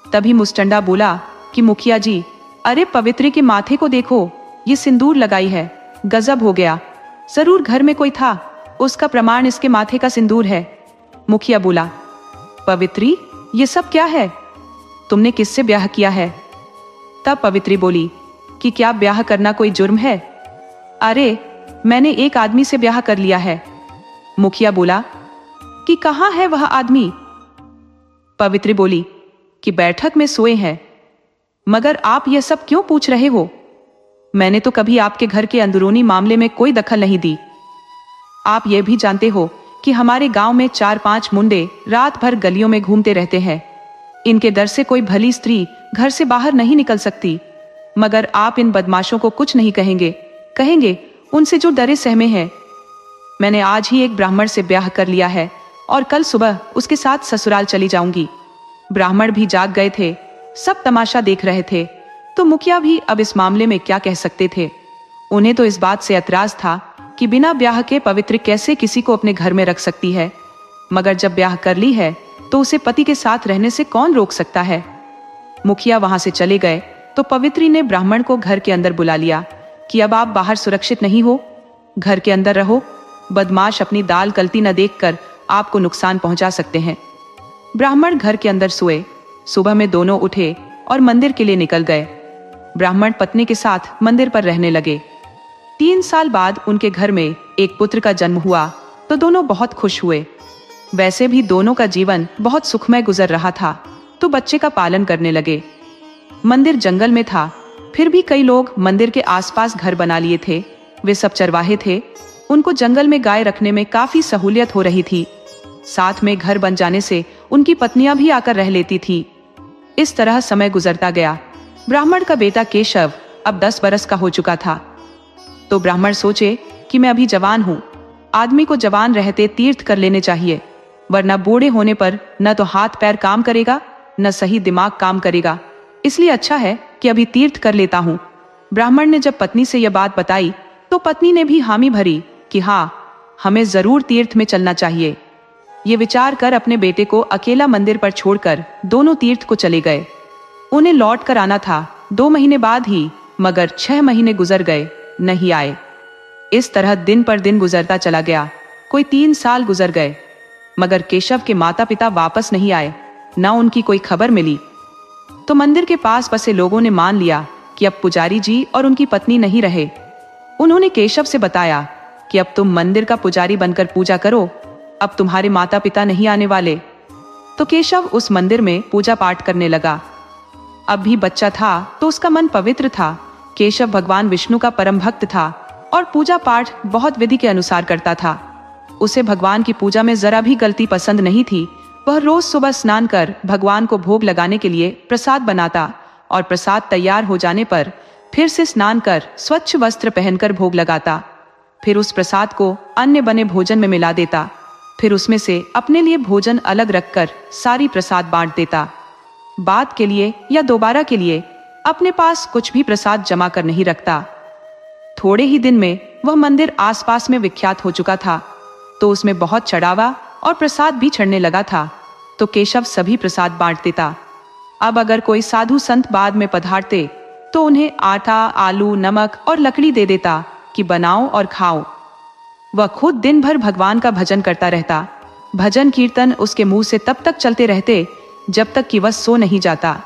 तभी मुस्टंडा बोला कि मुखिया जी, अरे पवित्री के माथे को देखो, ये सिंदूर लगाई है। गजब हो गया, जरूर घर में कोई था, उसका प्रमाण इसके माथे का सिंदूर है। मुखिया बोला, पवित्री, ये सब क्या है? तुमने किससे ब्याह किया है? तब पवित्री बोली कि क्या ब्याह करना कोई जुर्म है? अरे, मैंने एक आदमी से ब्याह कर लिया है। मुखिया बोला कि कहाँ है वह आदमी? पवित्री बोली कि बैठक में सोए हैं। मगर आप यह सब क्यों पूछ रहे हो? मैंने तो कभी आपके घर के अंदरूनी मामले में कोई दखल नहीं दी। आप ये भी जानते हो कि हमारे गांव में 4-5 मुंडे रात भर गलियों में घूमते रहते हैं। इनके डर से कोई भली स्त्री घर से बाहर नहीं निकल सकती। मगर आप इन बदमाशों को कुछ नहीं कहेंगे उनसे जो डरे सहमे हैं। मैंने आज ही एक ब्राह्मण से ब्याह कर लिया है और कल सुबह उसके साथ ससुराल चली जाऊंगी। ब्राह्मण भी जाग गए थे, सब तमाशा देख रहे थे, तो मुखिया भी अब इस मामले में क्या कह सकते थे। उन्हें तो इस बात से एतराज था कि बिना ब्याह के पवित्र कैसे किसी को अपने घर में रख सकती है, मगर जब ब्याह कर ली है तो उसे पति के साथ रहने से कौन रोक सकता है। मुखिया वहां से चले गए तो पवित्री ने ब्राह्मण को घर के अंदर बुला लिया कि अब आप बाहर सुरक्षित नहीं हो, घर के अंदर रहो। बदमाश अपनी दाल गलती न देखकर आपको नुकसान पहुंचा सकते हैं। ब्राह्मण घर के अंदर सोए। सुबह में दोनों उठे और मंदिर के लिए निकल गए। ब्राह्मण पत्नी के साथ मंदिर पर रहने लगे। 3 साल बाद उनके घर में एक पुत्र का जन्म हुआ तो दोनों बहुत खुश हुए। वैसे भी दोनों का जीवन बहुत सुखमय गुजर रहा था, तो बच्चे का पालन करने लगे। मंदिर जंगल में था, फिर भी कई लोग मंदिर के आसपास घर बना लिए थे। वे सब चरवाहे थे। उनको जंगल में गाय रखने में काफी सहूलियत हो रही थी। साथ में घर बन जाने से उनकी पत्नियां भी आकर रह लेती थी। इस तरह समय गुजरता गया। ब्राह्मण का बेटा केशव अब 10 बरस का हो चुका था। तो ब्राह्मण सोचे कि मैं अभी जवान हूँ, आदमी को जवान रहते तीर्थ कर लेने चाहिए, वरना बूढ़े होने पर न तो हाथ पैर काम करेगा न सही दिमाग काम करेगा। इसलिए अच्छा है कि अभी तीर्थ कर लेता हूँ। ब्राह्मण ने जब पत्नी से यह बात बताई तो पत्नी ने भी हामी भरी कि हाँ, हमें जरूर तीर्थ में चलना चाहिए। ये विचार कर अपने बेटे को अकेला मंदिर पर छोड़कर दोनों तीर्थ को चले गए। उन्हें लौट कर आना था 2 महीने बाद ही, मगर 6 महीने गुजर गए, नहीं आए। इस तरह दिन पर दिन गुजरता चला गया। कोई 3 साल गुजर गए, मगर केशव के माता पिता वापस नहीं आए, न उनकी कोई खबर मिली। तो मंदिर के पास बसे लोगों ने मान लिया कि अब पुजारी जी और उनकी पत्नी नहीं रहे। उन्होंने केशव से बताया कि अब तुम मंदिर का पुजारी बनकर पूजा करो, अब तुम्हारे माता पिता नहीं आने वाले। तो केशव उस मंदिर में पूजा पाठ करने लगा। अब भी बच्चा था तो उसका मन पवित्र था। केशव भगवान विष्णु का परम भक्त था और पूजा पाठ बहुत विधि के अनुसार करता था। उसे भगवान की पूजा में जरा भी गलती पसंद नहीं थी। वह रोज सुबह स्नान कर भगवान को भोग लगाने के लिए प्रसाद बनाता और प्रसाद तैयार हो जाने पर फिर से स्नान कर स्वच्छ वस्त्र पहनकर भोग लगाता। फिर उस प्रसाद को अन्य बने भोजन में मिला देता। फिर उसमें से अपने लिए भोजन अलग रखकर सारी प्रसाद बांट देता। बाद के लिए या दोबारा के लिए अपने पास कुछ भी प्रसाद जमा कर नहीं रखता। थोड़े ही दिन में वह मंदिर आसपास में विख्यात हो चुका था, तो उसमें बहुत चढ़ावा और प्रसाद भी चढ़ने लगा था। तो केशव सभी प्रसाद बांट देता। अब अगर कोई साधु संत बाद में पधारते तो उन्हें आटा, आलू, नमक और लकड़ी दे देता कि बनाओ और खाओ। वह खुद दिन भर भगवान का भजन करता रहता। भजन कीर्तन उसके मुंह से तब तक चलते रहते जब तक कि वह सो नहीं जाता।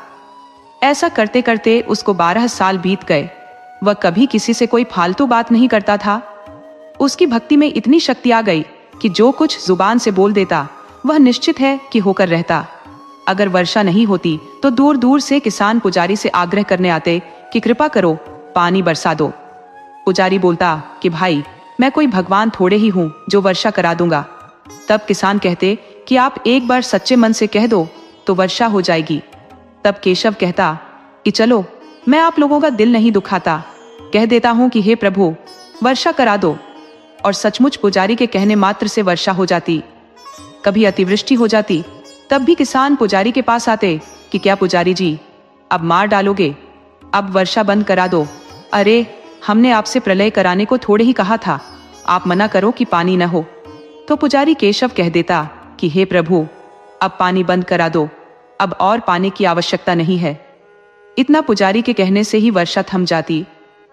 ऐसा करते करते उसको 12 साल बीत गए। वह कभी किसी से कोई फालतू बात नहीं करता था। उसकी भक्ति में इतनी शक्ति आ गई कि जो कुछ जुबान से बोल देता वह निश्चित है कि होकर रहता। अगर वर्षा नहीं होती तो दूर दूर से किसान पुजारी से आग्रह करने आते कि कृपा करो पानी बरसा दो। पुजारी बोलता कि भाई, मैं कोई भगवान थोड़े ही हूँ जो वर्षा करा दूंगा। तब किसान कहते कि आप एक बार सच्चे मन से कह दो तो वर्षा हो जाएगी। तब केशव कहता कि चलो, मैं आप लोगों का दिल नहीं दुखाता, कह देता हूँ कि हे प्रभु वर्षा करा दो। और सचमुच पुजारी के कहने मात्र से वर्षा हो जाती। कभी अतिवृष्टि हो जाती, तब भी किसान पुजारी के पास आते कि क्या पुजारी जी, अब मार डालोगे, अब वर्षा बंद करा दो। अरे, हमने आपसे प्रलय कराने को थोड़े ही कहा था, आप मना करो कि पानी न हो। तो पुजारी केशव कह देता कि हे प्रभु, अब पानी बंद करा दो, अब और पानी की आवश्यकता नहीं है। इतना पुजारी के कहने से ही वर्षा थम जाती।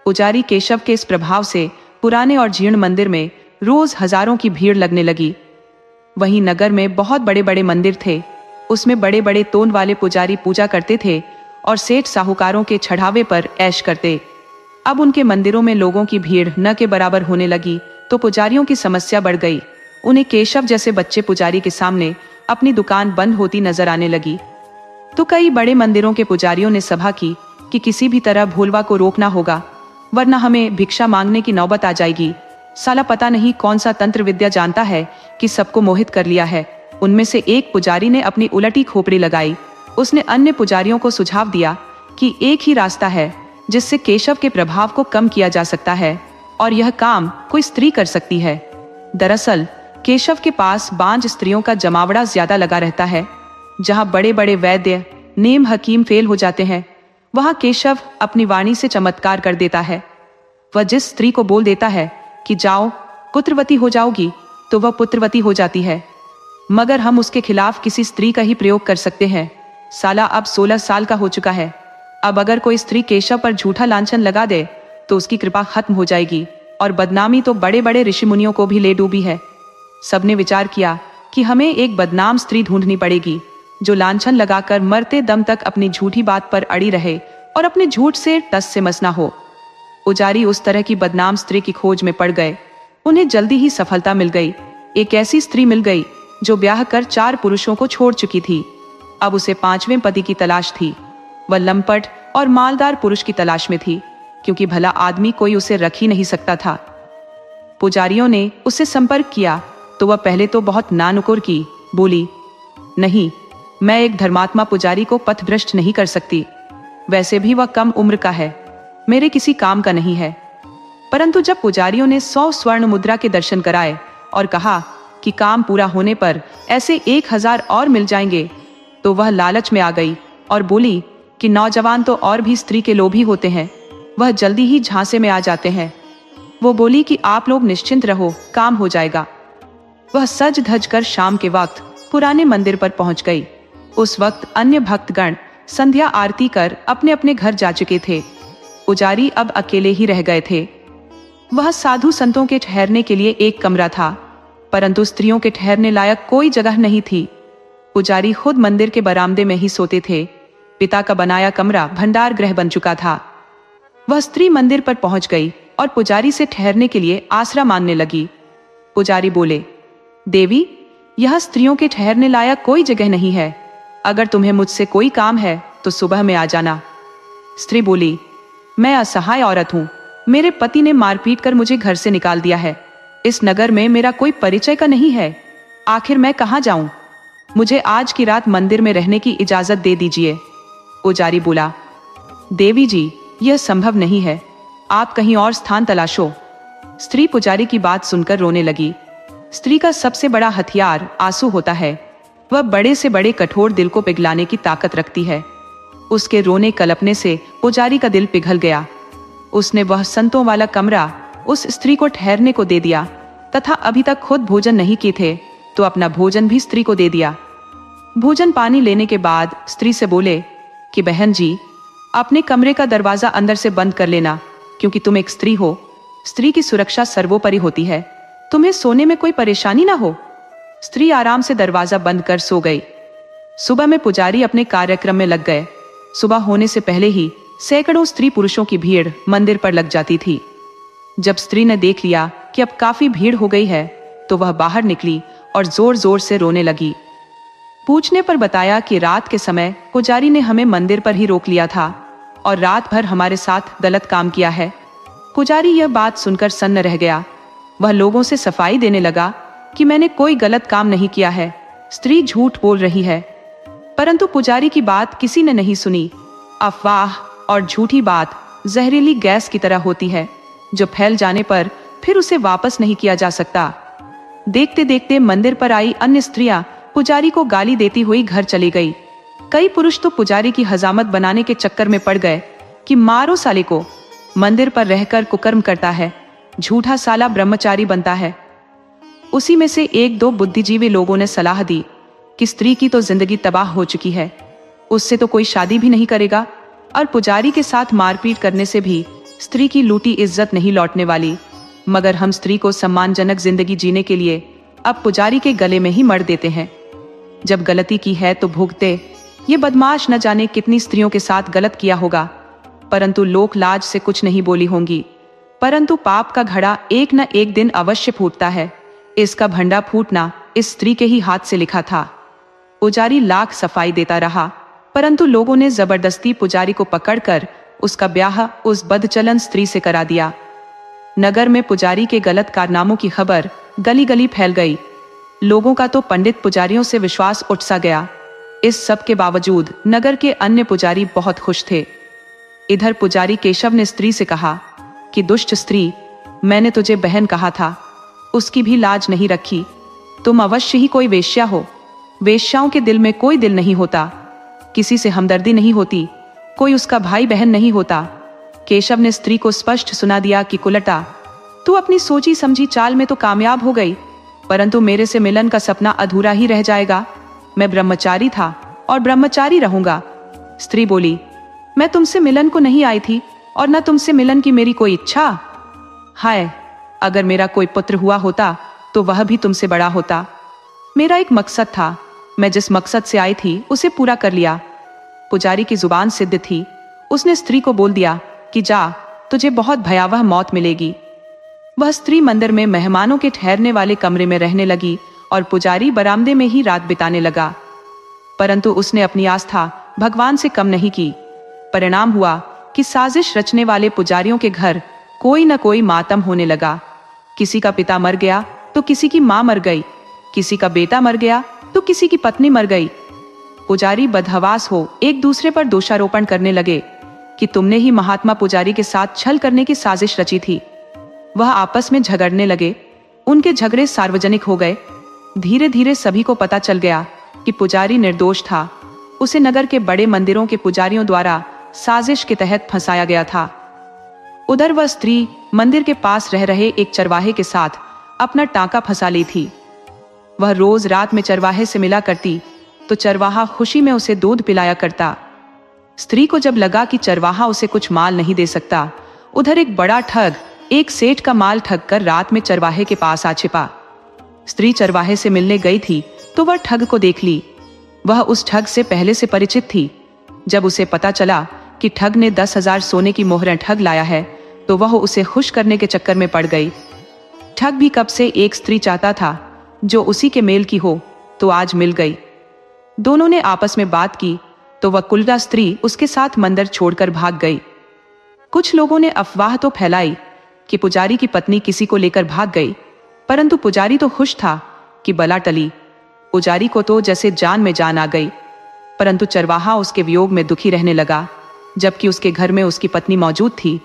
पुजारी केशव के इस प्रभाव से पुराने और जीर्ण मंदिर में रोज हजारों की भीड़ लगने लगी। वहीं नगर में बहुत बड़े बड़े मंदिर थे। उसमें बड़े बड़े तोन वाले पुजारी पूजा करते थे और सेठ साहूकारों के चढ़ावे पर ऐश करते। अब उनके मंदिरों में लोगों की भीड़ न के बराबर होने लगी तो पुजारियों की समस्या बढ़ गई। उन्हें केशव जैसे बच्चे पुजारी के सामने अपनी दुकान बंद होती नजर आने लगी। तो कई बड़े मंदिरों के पुजारियों ने सभा की कि किसी भी तरह भोलवा को रोकना होगा। वरना हमें भिक्षा मांगने की नौबत आ जाएगी। साला पता नहीं कौन सा तंत्र विद्या जानता है कि सबको मोहित कर लिया है। उनमें से एक पुजारी ने अपनी उलटी खोपड़ी लगाई। उसने अन्य पुजारियों को सुझाव दिया कि एक ही रास्ता है जिससे केशव के प्रभाव को कम किया जा सकता है, और यह काम कोई स्त्री कर सकती है। दरअसल केशव के पास बांझ स्त्रियों का जमावड़ा ज्यादा लगा रहता है। जहाँ बड़े बड़े वैद्य नेम हकीम फेल हो जाते हैं, वहाँ केशव अपनी वाणी से चमत्कार कर देता है। वह जिस स्त्री को बोल देता है कि जाओ पुत्रवती हो जाओगी, तो वह पुत्रवती हो जाती है। मगर हम उसके खिलाफ किसी स्त्री का ही प्रयोग कर सकते हैं। साला अब 16 साल का हो चुका है। अब अगर कोई स्त्री केशव पर झूठा लांछन लगा दे तो उसकी कृपा खत्म हो जाएगी, और बदनामी तो बड़े बड़े ऋषि मुनियों को भी ले डूबी है। सबने विचार किया कि हमें एक बदनाम स्त्री ढूंढनी पड़ेगी जो लांछन लगाकर मरते दम तक अपनी झूठी बात पर अड़ी रहे और अपने झूठ से टस से मस ना हो। पुजारी उस तरह की बदनाम स्त्री की खोज में पड़ गए। उन्हें जल्दी ही सफलता मिल गई। एक ऐसी स्त्री मिल गई जो ब्याह कर 4 पुरुषों को छोड़ चुकी थी। अब उसे 5वें पति की तलाश थी। वह लंपट और मालदार पुरुष की तलाश में थी, क्योंकि भला आदमी कोई उसे रख ही नहीं सकता था। पुजारियों ने उससे संपर्क किया तो वह पहले तो बहुत नानुकुर की, बोली, नहीं, मैं एक धर्मात्मा पुजारी को पथभ्रष्ट नहीं कर सकती। वैसे भी वह कम उम्र का है, मेरे किसी काम का नहीं है। परंतु जब पुजारियों ने 100 स्वर्ण मुद्रा के दर्शन कराए और कहा कि काम पूरा होने पर ऐसे 1000 और मिल जाएंगे, तो वह लालच में आ गई और बोली कि नौजवान तो और भी स्त्री के लोभी होते हैं, वह जल्दी ही झांसे में आ जाते हैं। वो बोली कि आप लोग निश्चिंत रहो, काम हो जाएगा। वह सज धज कर शाम के वक्त पुराने मंदिर पर पहुंच गई। उस वक्त अन्य भक्तगण संध्या आरती कर अपने अपने घर जा चुके थे। पुजारी अब अकेले ही रह गए थे। वह साधु संतों के ठहरने के लिए एक कमरा था, परंतु स्त्रियों के ठहरने लायक कोई जगह नहीं थी। पुजारी खुद मंदिर के बरामदे में ही सोते थे। पिता का बनाया कमरा भंडार गृह बन चुका था। वह स्त्री मंदिर पर पहुंच गई और पुजारी से ठहरने के लिए आसरा मांगने लगी। पुजारी बोले, देवी, यह स्त्रियों के ठहरने लायक कोई जगह नहीं है। अगर तुम्हें मुझसे कोई काम है तो सुबह में आ जाना। स्त्री बोली, मैं असहाय औरत हूँ। मेरे पति ने मारपीट कर मुझे घर से निकाल दिया है। इस नगर में मेरा कोई परिचय का नहीं है। आखिर मैं कहाँ जाऊं? मुझे आज की रात मंदिर में रहने की इजाजत दे दीजिए। पुजारी बोला, देवी जी, यह संभव नहीं है। आप कहीं और स्थान तलाशो। स्त्री पुजारी की बात सुनकर रोने लगी। स्त्री का सबसे बड़ा हथियार आंसू होता है। वह बड़े से बड़े कठोर दिल को पिघलाने की ताकत रखती है। उसके रोने कलपने से पुजारी का दिल पिघल गया। उसने वह संतों वाला कमरा उस स्त्री को ठहरने को दे दिया तथा अभी तक खुद भोजन नहीं किए थे तो अपना भोजन भी स्त्री को दे दिया। भोजन पानी लेने के बाद स्त्री से बोले कि बहन जी, अपने कमरे का दरवाजा अंदर से बंद कर लेना, क्योंकि तुम एक स्त्री हो। स्त्री की सुरक्षा सर्वोपरि होती है। तुम्हें सोने में कोई परेशानी ना हो। स्त्री आराम से दरवाजा बंद कर सो गई। सुबह में पुजारी अपने कार्यक्रम में लग गए। सुबह होने से पहले ही सैकड़ों स्त्री पुरुषों की भीड़ मंदिर पर लग जाती थी। जब स्त्री ने देख लिया कि अब काफी भीड़ हो गई है, तो वह बाहर निकली और जोर जोर से रोने लगी। पूछने पर बताया कि रात के समय पुजारी ने हमें मंदिर पर ही रोक लिया था और रात भर हमारे साथ गलत काम किया है। पुजारी यह बात सुनकर सन्न रह गया। वह लोगों से सफाई देने लगा कि मैंने कोई गलत काम नहीं किया है, स्त्री झूठ बोल रही है। परंतु पुजारी की बात किसी ने नहीं सुनी। अफवाह और झूठी बात जहरीली गैस की तरह होती है, जो फैल जाने पर फिर उसे वापस नहीं किया जा सकता। देखते देखते मंदिर पर आई अन्य स्त्रियां पुजारी को गाली देती हुई घर चली गई। कई पुरुष तो पुजारी की हजामत बनाने के चक्कर में पड़ गए कि मारो साले को, मंदिर पर रहकर कुकर्म करता है, झूठा साला ब्रह्मचारी बनता है। उसी में से 1-2 बुद्धिजीवी लोगों ने सलाह दी कि स्त्री की तो जिंदगी तबाह हो चुकी है, उससे तो कोई शादी भी नहीं करेगा, और पुजारी के साथ मारपीट करने से भी स्त्री की लूटी इज्जत नहीं लौटने वाली। मगर हम स्त्री को सम्मानजनक जिंदगी जीने के लिए अब पुजारी के गले में ही मर देते हैं। जब गलती की है तो भुगते। ये बदमाश न जाने कितनी स्त्रियों के साथ गलत किया होगा, परंतु लोक लाज से कुछ नहीं बोली होंगी। परंतु पाप का घड़ा एक न एक दिन अवश्य फूटता है। इसका भंडा फूटना इस स्त्री के ही हाथ से लिखा था। पुजारी लाख सफाई देता रहा, परंतु लोगों ने जबरदस्ती पुजारी को पकड़कर उसका ब्याह उस बदचलन स्त्री से करा दिया। नगर में पुजारी के गलत कारनामों की खबर गली गली फैल गई। लोगों का तो पंडित पुजारियों से विश्वास उठ सा गया। इस सब के बावजूद नगर के अन्य पुजारी बहुत खुश थे। इधर पुजारी केशव ने स्त्री से कहा कि दुष्ट स्त्री, मैंने तुझे बहन कहा था, उसकी भी लाज नहीं रखी। तुम अवश्य ही कोई वेश्या हो। वेश्याओं के दिल में कोई दिल नहीं होता, किसी से हमदर्दी नहीं होती, कोई उसका भाई बहन नहीं होता। केशव ने स्त्री को स्पष्ट सुना दिया कि कुलटा, तू अपनी सोची समझी चाल में तो कामयाब हो गई, परंतु मेरे से मिलन का सपना अधूरा ही रह जाएगा। मैं ब्रह्मचारी था और ब्रह्मचारी रहूंगा। स्त्री बोली, मैं तुमसे मिलन को नहीं आई थी और न तुमसे मिलन की मेरी कोई इच्छा। हाय, अगर मेरा कोई पुत्र हुआ होता तो वह भी तुमसे बड़ा होता। मेरा एक मकसद था, मैं जिस मकसद से आई थी उसे पूरा कर लिया। पुजारी की जुबान सिद्ध थी। उसने स्त्री को बोल दिया कि जा, तुझे बहुत भयावह मौत मिलेगी। वह स्त्री मंदिर में मेहमानों के ठहरने वाले कमरे में रहने लगी और पुजारी बरामदे में ही रात बिताने लगा। परंतु उसने अपनी आस्था भगवान से कम नहीं की। परिणाम हुआ कि साजिश रचने वाले पुजारियों के घर कोई न कोई मातम होने लगा। किसी का पिता मर गया तो किसी की मां मर गई, किसी का बेटा मर गया तो किसी की पत्नी मर गई। पुजारी बदहवास हो एक दूसरे पर दोषारोपण करने लगे कि तुमने ही महात्मा पुजारी के साथ छल करने की साजिश रची थी। वह आपस में झगड़ने लगे। उनके झगड़े सार्वजनिक हो गए। धीरे धीरे सभी को पता चल गया कि पुजारी निर्दोष था। उसे नगर के बड़े मंदिरों के पुजारियों द्वारा साजिश के तहत फंसाया गया था। उधर वह स्त्री मंदिर के पास रह रहे एक चरवाहे के साथ अपना टांका फंसा ली थी। वह रोज रात में चरवाहे से मिला करती तो चरवाहा खुशी में उसे दूध पिलाया करता। स्त्री को जब लगा कि चरवाहा उसे कुछ माल नहीं दे सकता, उधर एक बड़ा ठग एक सेठ का माल ठग कर रात में चरवाहे के पास आ छिपा। स्त्री चरवाहे से मिलने गई थी तो वह ठग को देख ली। वह उस ठग से पहले से परिचित थी। जब उसे पता चला कि ठग ने 10,000 सोने की मोहरें ठग लाया है तो वह उसे खुश करने के चक्कर में पड़ गई। ठग भी कब से एक स्त्री चाहता था जो उसी के मेल की हो, तो आज मिल गई। दोनों ने आपस में बात की तो वह कुलटा स्त्री उसके साथ मंदिर छोड़कर भाग गई। कुछ लोगों ने अफवाह तो फैलाई कि पुजारी की पत्नी किसी को लेकर भाग गई, परंतु पुजारी तो खुश था कि बला टली। पुजारी को तो जैसे जान में जान आ गई, परंतु चरवाहा उसके वियोग में दुखी रहने लगा। जबकि उसके घर में उसकी पत्नी मौजूद थी।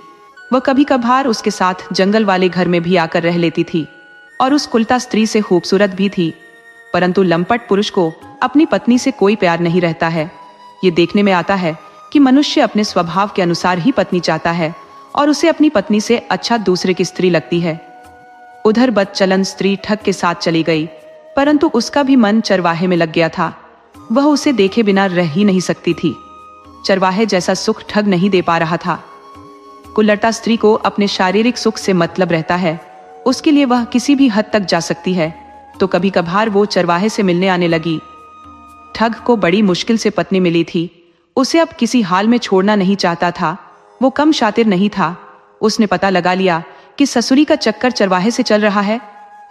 वह कभी कभार उसके साथ जंगल वाले घर में भी आकर रह लेती थी और उस कुलटा स्त्री से खूबसूरत भी थी। परंतु लंपट पुरुष को अपनी पत्नी से कोई प्यार नहीं रहता है। ये देखने में आता है कि मनुष्य अपने स्वभाव के अनुसार ही पत्नी चाहता है और उसे अपनी पत्नी से अच्छा दूसरे की स्त्री लगती है। उधर बदचलन स्त्री ठग के साथ चली गई, परंतु उसका भी मन चरवाहे में लग गया था। वह उसे देखे बिना रह ही नहीं सकती थी। चरवाहे जैसा सुख ठग नहीं दे पा रहा था। कुलटा स्त्री को अपने शारीरिक सुख से मतलब रहता है, उसके लिए वह किसी भी हद तक जा सकती है। तो कभी कभार वो चरवाहे से मिलने आने लगी। ठग को बड़ी मुश्किल से पत्नी मिली थी। उसे अब किसी हाल में छोड़ना नहीं चाहता था। वो कम शातिर नहीं था। उसने पता लगा लिया कि ससुरी का चक्कर चरवाहे से चल रहा है,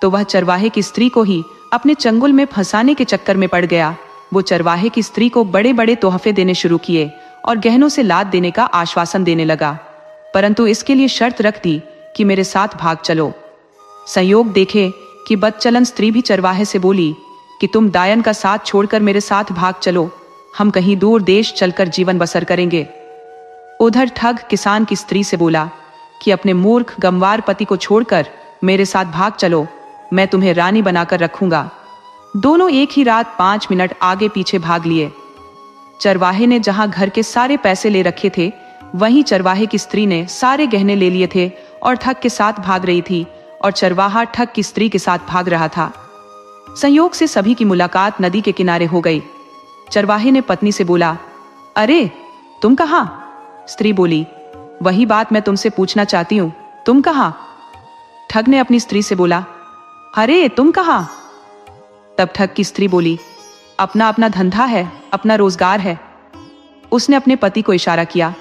तो वह चरवाहे की स्त्री को ही अपने चंगुल में फंसाने के चक्कर में पड़ गया। वो चरवाहे की स्त्री को बड़े बड़े तोहफे देने शुरू किए और गहनों से लाद देने का आश्वासन देने लगा, परंतु इसके लिए शर्त रख दी कि मेरे साथ भाग चलो। संयोग देखे कि बदचलन स्त्री भी चरवाहे से बोली कि तुम दायन का साथ छोड़कर मेरे साथ भाग चलो, हम कहीं दूर देश चलकर जीवन बसर करेंगे। उधर ठग किसान की स्त्री से बोला कि अपने मूर्ख गमवार पति को छोड़कर मेरे साथ भाग चलो, मैं तुम्हें रानी बनाकर रखूंगा। दोनों एक ही रात 5 मिनट आगे पीछे भाग लिए। चरवाहे ने जहां घर के सारे पैसे ले रखे थे, वहीं चरवाहे की स्त्री ने सारे गहने ले लिए थे और ठग के साथ भाग रही थी और चरवाहा ठग की स्त्री के साथ भाग रहा था। संयोग से सभी की मुलाकात नदी के किनारे हो गई। चरवाहे ने पत्नी से बोला, अरे तुम कहां? स्त्री बोली, वही बात मैं तुमसे पूछना चाहती हूं, तुम कहां? ठग ने अपनी स्त्री से बोला, अरे तुम कहां? तब ठग की स्त्री बोली, अपना अपना धंधा है, अपना रोजगार है। उसने अपने पति को इशारा किया।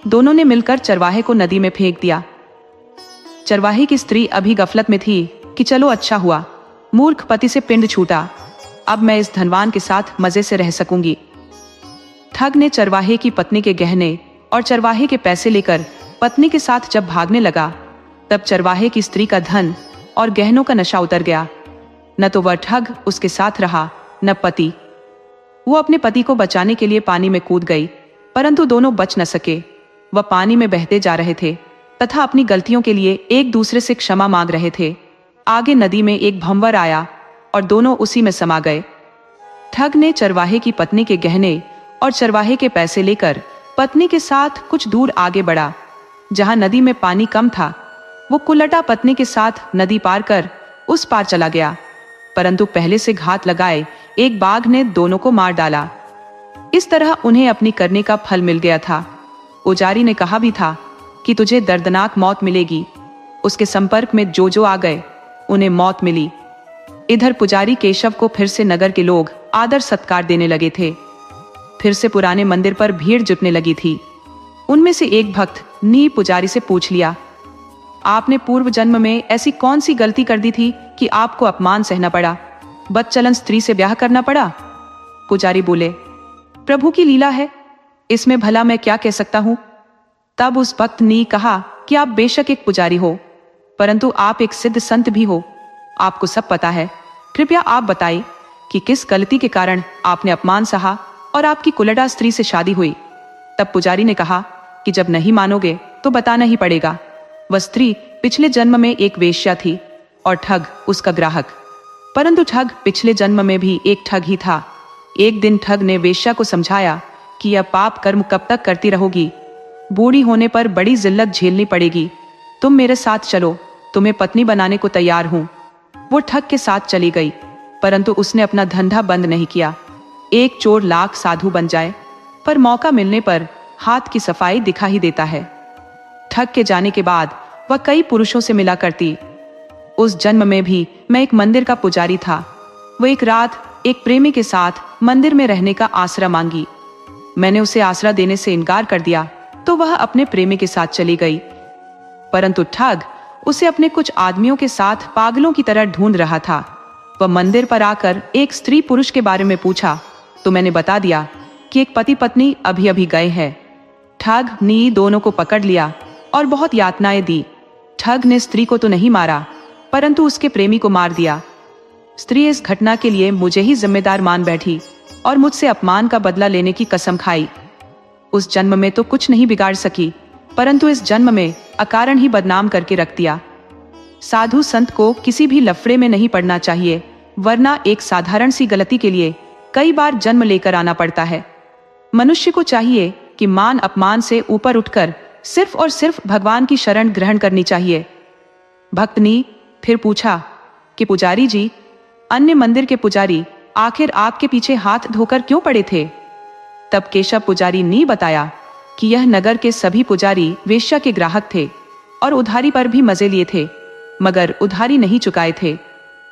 दोनों ने मिलकर चरवाहे को नदी में फेंक दिया। चरवाहे की स्त्री अभी गफलत में थी कि चलो अच्छा हुआ, मूर्ख पति से पिंड छूटा, अब मैं इस धनवान के साथ मजे से रह सकूंगी। ठग ने चरवाहे की पत्नी के गहने और चरवाहे के पैसे लेकर पत्नी के साथ जब भागने लगा, तब चरवाहे की स्त्री का धन और गहनों का नशा उतर गया। न तो वह ठग उसके साथ रहा, न पति। वो अपने पति को बचाने के लिए पानी में कूद गई, परंतु दोनों बच न सके। वह पानी में बहते जा रहे थे तथा अपनी गलतियों के लिए एक दूसरे से क्षमा मांग रहे थे। आगे नदी में एक भंवर आया और दोनों उसी में समा गए। ठग ने चरवाहे की पत्नी के गहने और चरवाहे के पैसे लेकर पत्नी के साथ कुछ दूर आगे बढ़ा। जहां नदी में पानी कम था, वो कुलटा पत्नी के साथ नदी पार कर उस पार चला गया, परंतु पहले से घात लगाए एक बाघ ने दोनों को मार डाला। इस तरह उन्हें अपनी करने का फल मिल गया था। पुजारी ने कहा भी था कि तुझे दर्दनाक मौत मिलेगी। उसके संपर्क में जो जो आ गए, उन्हें मौत मिली। इधर पुजारी केशव को फिर से नगर के लोग आदर सत्कार देने लगे थे। फिर से पुराने मंदिर पर भीड़ जुटने लगी थी। उनमें से एक भक्त ने पुजारी से पूछ लिया, आपने पूर्व जन्म में ऐसी कौन सी गलती कर दी थी कि आपको अपमान सहना पड़ा, बदचलन स्त्री से ब्याह करना पड़ा? पुजारी बोले, प्रभु की लीला है, इसमें भला मैं क्या कह सकता हूं। तब उस भक्त ने कहा कि आप बेशक एक पुजारी हो, परंतु आप एक सिद्ध संत भी हो। आपको सब पता है। कृपया आप बताइए कि किस गलती के कारण आपने अपमान सहा और आपकी कुलटा स्त्री से शादी हुई। तब पुजारी ने कहा कि जब नहीं मानोगे तो बताना ही पड़ेगा। वह स्त्री पिछले जन्म में एक वेश्या थी और ठग उसका ग्राहक। परंतु ठग पिछले जन्म में भी एक ठग ही था। एक दिन ठग ने वेश्या को समझाया कि यह पाप कर्म कब तक करती रहोगी, बूढ़ी होने पर बड़ी जिल्लत झेलनी पड़ेगी। तुम मेरे साथ चलो, तुम्हें पत्नी बनाने को तैयार हूं। वो ठग के साथ चली गई, परंतु उसने अपना धंधा बंद नहीं किया। एक चोर लाख साधु बन जाए, पर मौका मिलने पर हाथ की सफाई दिखा ही देता है। ठग के जाने के बाद वह कई पुरुषों से मिला करती। उस जन्म में भी मैं एक मंदिर का पुजारी था। वो एक रात एक प्रेमी के साथ मंदिर में रहने का आसरा मांगी। मैंने उसे आसरा देने से इनकार कर दिया, तो वह अपने प्रेमी के साथ चली गई। परंतु ठग उसे अपने कुछ आदमियों के साथ पागलों की तरह ढूंढ रहा था। वह मंदिर पर आकर एक स्त्री पुरुष के बारे में पूछा, तो मैंने बता दिया कि एक पति पत्नी अभी अभी गए हैं। ठग ने दोनों को पकड़ लिया और बहुत यातनाएं दी। ठग ने स्त्री को तो नहीं मारा, परंतु उसके प्रेमी को मार दिया। स्त्री इस घटना के लिए मुझे ही जिम्मेदार मान बैठी और मुझसे अपमान का बदला लेने की कसम खाई। उस जन्म में तो कुछ नहीं बिगाड़ सकी, परंतु इस जन्म में अकारण ही बदनाम करके रख दिया। साधु संत को किसी भी लफड़े में नहीं पड़ना चाहिए, वरना एक साधारण सी गलती के लिए कई बार जन्म लेकर आना पड़ता है। मनुष्य को चाहिए कि मान अपमान से ऊपर उठकर सिर्फ और सिर्फ भगवान की शरण ग्रहण करनी चाहिए। भक्त ने फिर पूछा कि पुजारी जी, अन्य मंदिर के पुजारी आखिर आपके पीछे हाथ धोकर क्यों पड़े थे? तब केशव पुजारी ने बताया कि यह नगर के सभी पुजारी वेश्या के ग्राहक थे और उधारी पर भी मजे लिए थे, मगर उधारी नहीं चुकाए थे।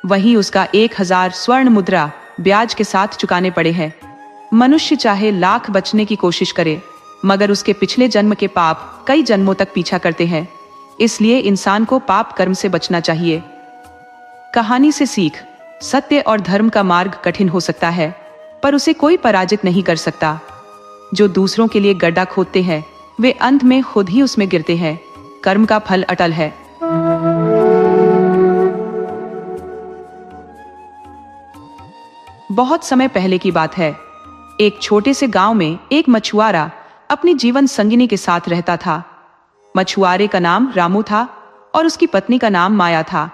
वहीं उसका 1000 स्वर्ण मुद्रा ब्याज के साथ चुकाने पड़े हैं। मनुष्य चाहे लाख बचने की कोशिश करे, मगर उसके पिछले जन्म के पाप कई जन्मों तक पीछा करते हैं। इसलिए इंसान को पाप कर्म से बचना चाहिए। कहानी से सीख, सत्य और धर्म का मार्ग कठिन हो सकता है, पर उसे कोई पराजित नहीं कर सकता। जो दूसरों के लिए गड्ढा खोदते हैं, वे अंत में खुद ही उसमें गिरते हैं। कर्म का फल अटल है। बहुत समय पहले की बात है। एक छोटे से गांव में एक मछुआरा अपनी जीवन संगिनी के साथ रहता था। मछुआरे का नाम रामू था और उसकी पत्नी का नाम माया था।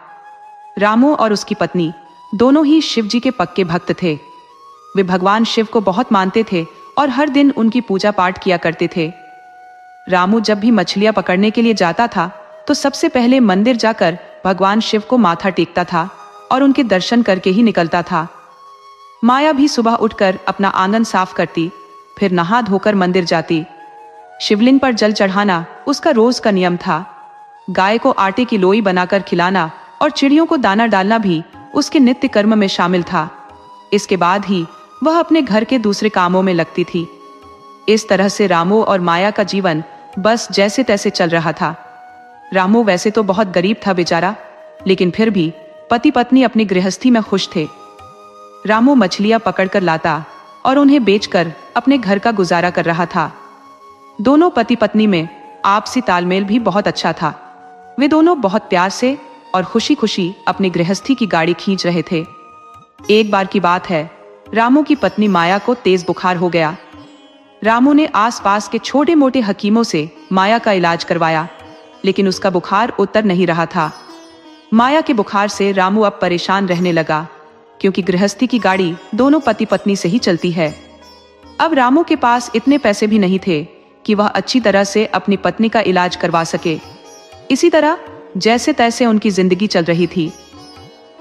रामू और उसकी पत्नी दोनों ही शिव जी के पक्के भक्त थे। वे भगवान शिव को बहुत मानते थे और हर दिन उनकी पूजा पाठ किया करते थे। रामू जब भी मछलियां पकड़ने के लिए जाता था, तो सबसे पहले मंदिर जाकर भगवान शिव को माथा टेकता था और उनके दर्शन करके ही निकलता था। माया भी सुबह उठकर अपना आंगन साफ करती, फिर नहा धोकर मंदिर जाती। शिवलिंग पर जल चढ़ाना उसका रोज का नियम था। गाय को आटे की लोई बनाकर खिलाना और चिड़ियों को दाना डालना भी उसके नित्य कर्म में शामिल था। इसके बाद ही वह अपने घर के दूसरे कामों में लगती थी। इस तरह से रामू और माया का जीवन बस जैसे तैसे चल रहा था। रामू वैसे तो बहुत गरीब था बेचारा, लेकिन फिर भी पति पत्नी अपनी गृहस्थी में खुश थे। रामू मछलियां पकड़कर लाता और उन्हें बेचकर अपने घर का गुजारा कर रहा था। दोनों पति पत्नी में आपसी तालमेल भी बहुत अच्छा था। वे दोनों बहुत प्यार से और खुशी खुशी अपनी गृहस्थी की गाड़ी खींच रहे थे। एक बार की बात है, रामू की पत्नी माया को तेज बुखार हो गया। रामू ने आसपास के छोटे मोटे हकीमों से माया का इलाज करवाया, लेकिन उसका बुखार उतर नहीं रहा था। माया के बुखार से रामू अब परेशान रहने लगा, क्योंकि गृहस्थी की गाड़ी दोनों पति पत्नी से ही चलती है। अब रामू के पास इतने पैसे भी नहीं थे कि वह अच्छी तरह से अपनी पत्नी का इलाज करवा सके। इसी तरह जैसे तैसे उनकी जिंदगी चल रही थी।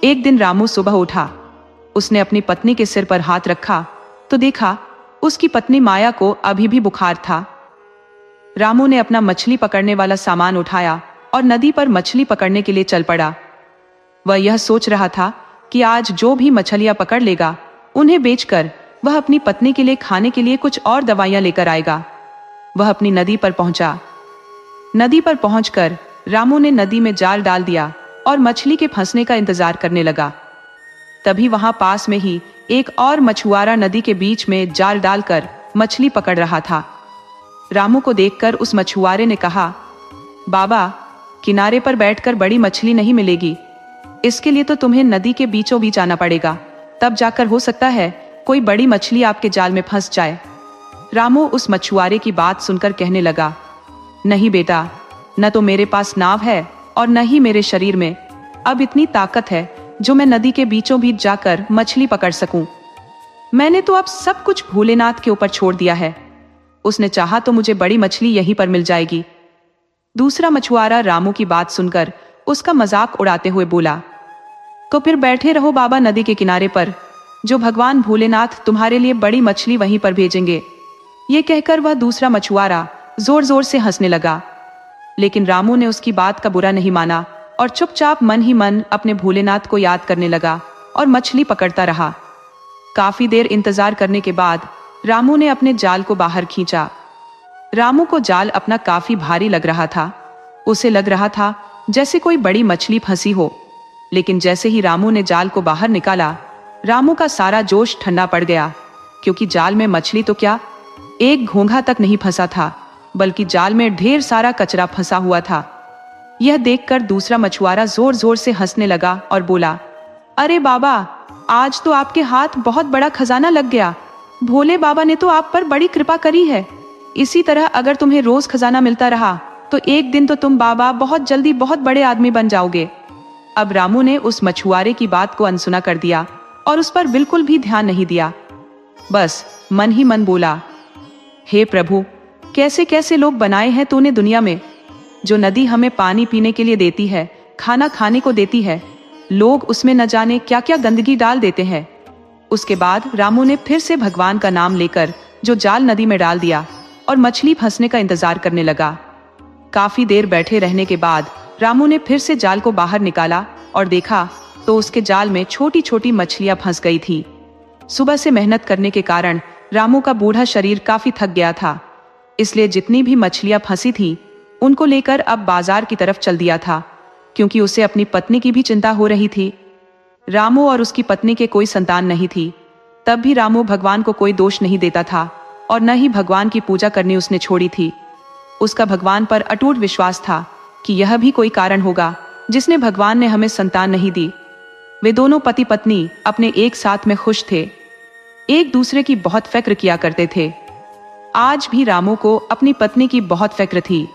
एक दिन रामू सुबह उठा। उसने अपनी पत्नी के सिर पर हाथ रखा तो देखा उसकी पत्नी माया को अभी भी बुखार था। रामू ने अपना मछली पकड़ने वाला सामान उठाया और नदी पर मछली पकड़ने के लिए चल पड़ा। वह यह सोच रहा था कि आज जो भी मछलियां पकड़ लेगा, उन्हें बेचकर वह अपनी पत्नी के लिए खाने के लिए कुछ और दवाइयां लेकर आएगा। वह अपनी नदी पर पहुंचा। नदी पर पहुंचकर रामू ने नदी में जाल डाल दिया और मछली के फंसने का इंतजार करने लगा। तभी वहां पास में ही एक और मछुआरा नदी के बीच में जाल डालकर मछली पकड़ रहा था। रामू को देखकर उस मछुआरे ने कहा, बाबा, किनारे पर बैठकर बड़ी मछली नहीं मिलेगी। इसके लिए तो तुम्हें नदी के बीचों बीच आना पड़ेगा, तब जाकर हो सकता है कोई बड़ी मछली आपके जाल में फंस जाए। रामू उस मछुआरे की बात सुनकर कहने लगा, नहीं बेटा, न तो मेरे पास नाव है और न ही मेरे शरीर में अब इतनी ताकत है जो मैं नदी के बीचों बीच जाकर मछली पकड़ सकूं। मैंने तो अब सब कुछ भोलेनाथ के ऊपर छोड़ दिया है। उसने चाहा तो मुझे बड़ी मछली यहीं पर मिल जाएगी। दूसरा मछुआरा रामू की बात सुनकर उसका मजाक उड़ाते हुए बोला, तो फिर बैठे रहो बाबा नदी के किनारे पर, जो भगवान भोलेनाथ तुम्हारे लिए बड़ी मछली वहीं पर भेजेंगे। ये कहकर वह दूसरा मछुआरा जोर जोर से हंसने लगा। लेकिन रामू ने उसकी बात का बुरा नहीं माना और चुपचाप मन ही मन अपने भोलेनाथ को याद करने लगा और मछली पकड़ता रहा। काफी देर इंतजार करने के बाद रामू ने अपने जाल को बाहर खींचा। रामू को जाल अपना काफी भारी लग रहा था। उसे लग रहा था जैसे कोई बड़ी मछली फंसी हो। लेकिन जैसे ही रामू ने जाल को बाहर निकाला, रामू का सारा जोश ठंडा पड़ गया, क्योंकि जाल में मछली तो क्या, एक घोंघा तक नहीं फंसा था, बल्कि जाल में ढेर सारा कचरा फंसा हुआ था। यह देखकर दूसरा मछुआरा जोर जोर से हंसने लगा और बोला, अरे बाबा, आज तो आपके हाथ बहुत बड़ा खजाना लग गया। भोले बाबा ने तो आप पर बड़ी कृपा करी है। इसी तरह अगर तुम्हें रोज खजाना मिलता रहा तो एक दिन तो तुम बाबा बहुत जल्दी बहुत बड़े आदमी बन जाओगे। अब रामू ने उस मछुआरे की बात को अनसुना कर दिया और उस पर बिल्कुल भी ध्यान नहीं दिया। बस मन ही मन बोला, हे प्रभु, कैसे कैसे लोग बनाए हैं तूने दुनिया में। जो नदी हमें पानी पीने के लिए देती है, खाना खाने को देती है, लोग उसमें न जाने क्या क्या गंदगी डाल देते हैं। उसके बाद रामू ने फिर से भगवान का नाम लेकर जो जाल नदी में डाल दिया और मछली फंसने का इंतजार करने लगा। काफी देर बैठे रहने के बाद रामू ने फिर से जाल को बाहर निकाला और देखा तो उसके जाल में छोटी छोटी मछलियां फंस गई थी। सुबह से मेहनत करने के कारण रामू का बूढ़ा शरीर काफी थक गया था, इसलिए जितनी भी मछलियां फंसी थी उनको लेकर अब बाजार की तरफ चल दिया था, क्योंकि उसे अपनी पत्नी की भी चिंता हो रही थी। रामू और उसकी पत्नी के कोई संतान नहीं थी, तब भी रामू भगवान को कोई दोष नहीं देता था और न ही भगवान की पूजा करनी उसने छोड़ी थी। उसका भगवान पर अटूट विश्वास था कि यह भी कोई कारण होगा जिसने भगवान ने हमें संतान नहीं दी। वे दोनों पति पत्नी अपने एक साथ में खुश थे, एक दूसरे की बहुत फिक्र किया करते थे। आज भी रामू को अपनी पत्नी की बहुत फिक्र थी।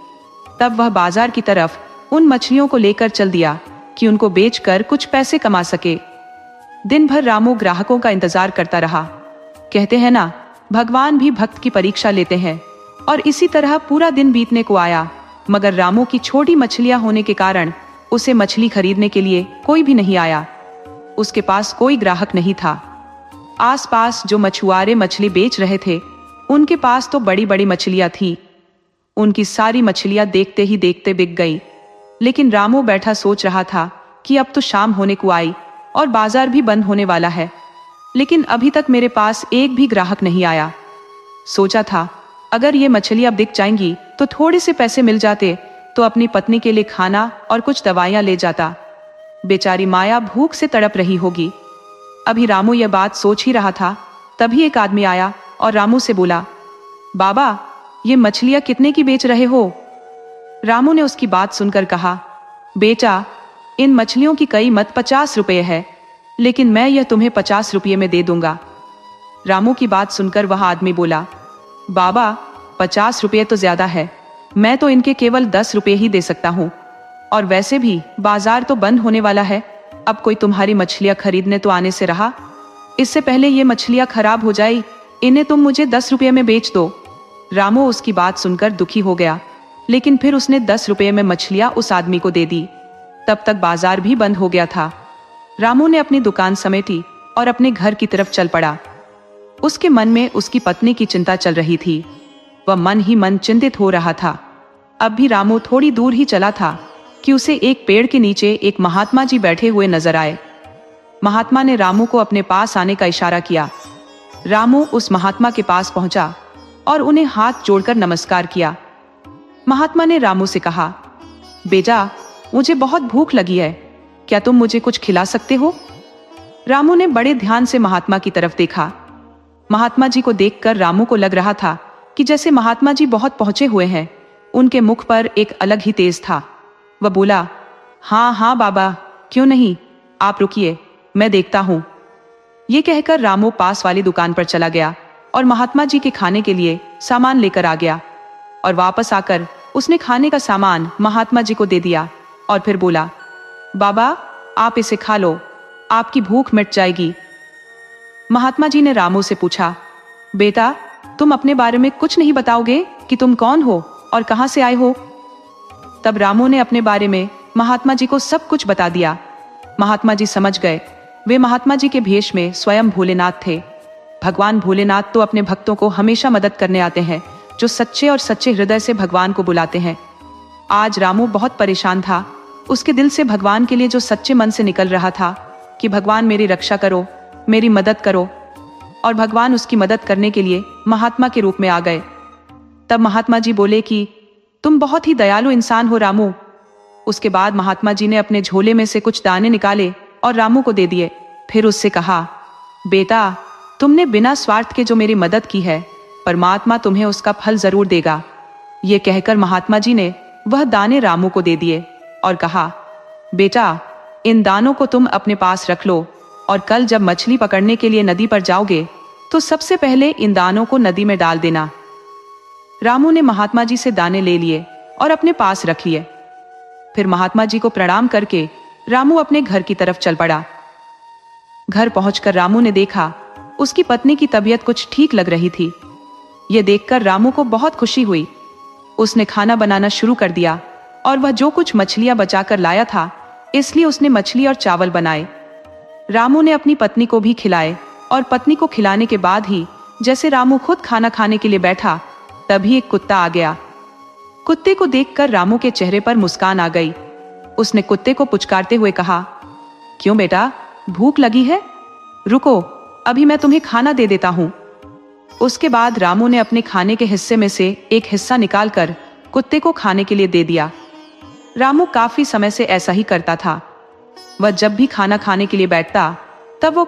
तब वह बाजार की तरफ उन मछलियों को लेकर चल दिया कि उनको बेचकर कुछ पैसे कमा सके। दिन भर रामू ग्राहकों का इंतजार करता रहा। कहते हैं ना, भगवान भी भक्त की परीक्षा लेते हैं, और इसी तरह पूरा दिन बीतने को आया, मगर रामू की छोटी मछलियां होने के कारण उसे मछली खरीदने के लिए कोई भी नहीं आया। उसके पास कोई ग्राहक नहीं था। आसपास जो मछुआरे मछली बेच रहे थे, उनके पास तो बड़ी बड़ी मछलियां थी। उनकी सारी मछलियां देखते ही देखते बिक गई। लेकिन रामू बैठा सोच रहा था कि अब तो शाम होने को आई और बाजार भी बंद होने वाला है, लेकिन अभी तक मेरे पास एक भी ग्राहक नहीं आया। सोचा था अगर ये मछलियां बिक जाएंगी तो थोड़े से पैसे मिल जाते तो अपनी पत्नी के लिए खाना और कुछ दवाइयां ले जाता। बेचारी माया भूख से तड़प रही होगी। अभी रामू यह बात सोच ही रहा था, तभी एक आदमी आया और रामू से बोला, बाबा, ये मछलियां कितने की बेच रहे हो? रामू ने उसकी बात सुनकर कहा, बेटा, इन मछलियों की कीमत 50 रुपये है, लेकिन मैं यह तुम्हें 50 रुपये में दे दूंगा। रामू की बात सुनकर वह आदमी बोला, बाबा, 50 रुपये तो ज्यादा है, मैं तो इनके केवल 10 रुपये ही दे सकता हूँ। और वैसे भी बाजार तो बंद होने वाला है, अब कोई तुम्हारी मछलियां खरीदने तो आने से रहा? इससे पहले ये मछलियां खराब हो जाए, इन्हें तुम मुझे 10 रुपये में बेच दो। रामू उसकी बात सुनकर दुखी हो गया, लेकिन फिर उसने 10 रुपये में मछलियां उस आदमी को दे दी। तब तक बाजार भी बंद हो गया था। रामू ने अपनी दुकान समेटी और अपने घर की तरफ चल पड़ा। उसके मन में उसकी पत्नी की चिंता चल रही थी। वह मन ही मन चिंतित हो रहा था। अब भी रामू थोड़ी दूर ही चला था कि उसे एक पेड़ के नीचे एक महात्मा जी बैठे हुए नजर आए। महात्मा ने रामू को अपने पास आने का इशारा किया। रामू उस महात्मा के पास पहुंचा और उन्हें हाथ जोड़कर नमस्कार किया। महात्मा ने रामू से कहा, बेटा, मुझे बहुत भूख लगी है, क्या तुम मुझे कुछ खिला सकते हो? रामू ने बड़े ध्यान से महात्मा की तरफ देखा। महात्मा जी को देखकर रामू को लग रहा था कि जैसे महात्मा जी बहुत पहुंचे हुए हैं। उनके मुख पर एक अलग ही तेज था। वह बोला, हाँ हाँ बाबा, क्यों नहीं, आप रुकिए, मैं देखता हूं। ये कहकर रामू पास वाली दुकान पर चला गया और महात्मा जी के खाने के लिए सामान लेकर आ गया। और वापस आकर उसने खाने का सामान महात्मा जी को दे दिया और फिर बोला, बाबा, आप इसे खा लो, आपकी भूख मिट जाएगी। महात्मा जी ने रामू से पूछा, बेटा, तुम अपने बारे में कुछ नहीं बताओगे कि तुम कौन हो और कहां से आए हो? तब रामू ने अपने बारे में महात्मा जी को सब कुछ बता दिया। महात्मा जी समझ गए। वे महात्मा जी के भेष में स्वयं भोलेनाथ थे। भगवान भोलेनाथ तो अपने भक्तों को हमेशा मदद करने आते हैं, जो सच्चे और सच्चे हृदय से भगवान को बुलाते हैं। आज रामू बहुत परेशान था। उसके दिल से भगवान के लिए जो सच्चे मन से निकल रहा था कि भगवान मेरी रक्षा करो, मेरी मदद करो, और भगवान उसकी मदद करने के लिए महात्मा के रूप में आ गए। तब महात्मा जी बोले कि तुम बहुत ही दयालु इंसान हो रामू। उसके बाद महात्मा जी ने अपने झोले में से कुछ दाने निकाले और रामू को दे दिए। फिर उससे कहा, बेटा, तुमने बिना स्वार्थ के जो मेरी मदद की है, परमात्मा तुम्हें उसका फल जरूर देगा। ये कहकर महात्मा जी ने वह दाने रामू को दे दिए और कहा, बेटा, इन दानों को तुम अपने पास रख लो और कल जब मछली पकड़ने के लिए नदी पर जाओगे तो सबसे पहले इन दानों को नदी में डाल देना। रामू ने महात्मा जी से दाने ले लिए और अपने पास रख लिए। फिर महात्मा जी को प्रणाम करके रामू अपने घर की तरफ चल पड़ा। घर पहुंचकर रामू ने देखा उसकी पत्नी की तबीयत कुछ ठीक लग रही थी। यह देखकर रामू को बहुत खुशी हुई। उसने खाना बनाना शुरू कर दिया और वह जो कुछ मछलियां बचाकर लाया था, इसलिए उसने मछली और चावल बनाए। रामू ने अपनी पत्नी को भी खिलाए और पत्नी को खिलाने के बाद ही जैसे रामू खुद खाना खाने के लिए बैठा, तभी एक कुत्ता आ गया। कुत्ते को देखकर रामू के चेहरे पर मुस्कान आ गई। उसने कुत्ते को पुचकारते हुए कहा, क्यों बेटा, भूख लगी है? रुको, अभी मैं तुम्हें खाना दे देता हूं। उसके बाद रामू ने अपने खाने के हिस्से में से एक हिस्सा निकालकर कुत्ते को खाने के लिए दे दिया। रामू काफी समय से ऐसा ही करता था। वह जब भी खाना खाने के लिए बैठता, तब वो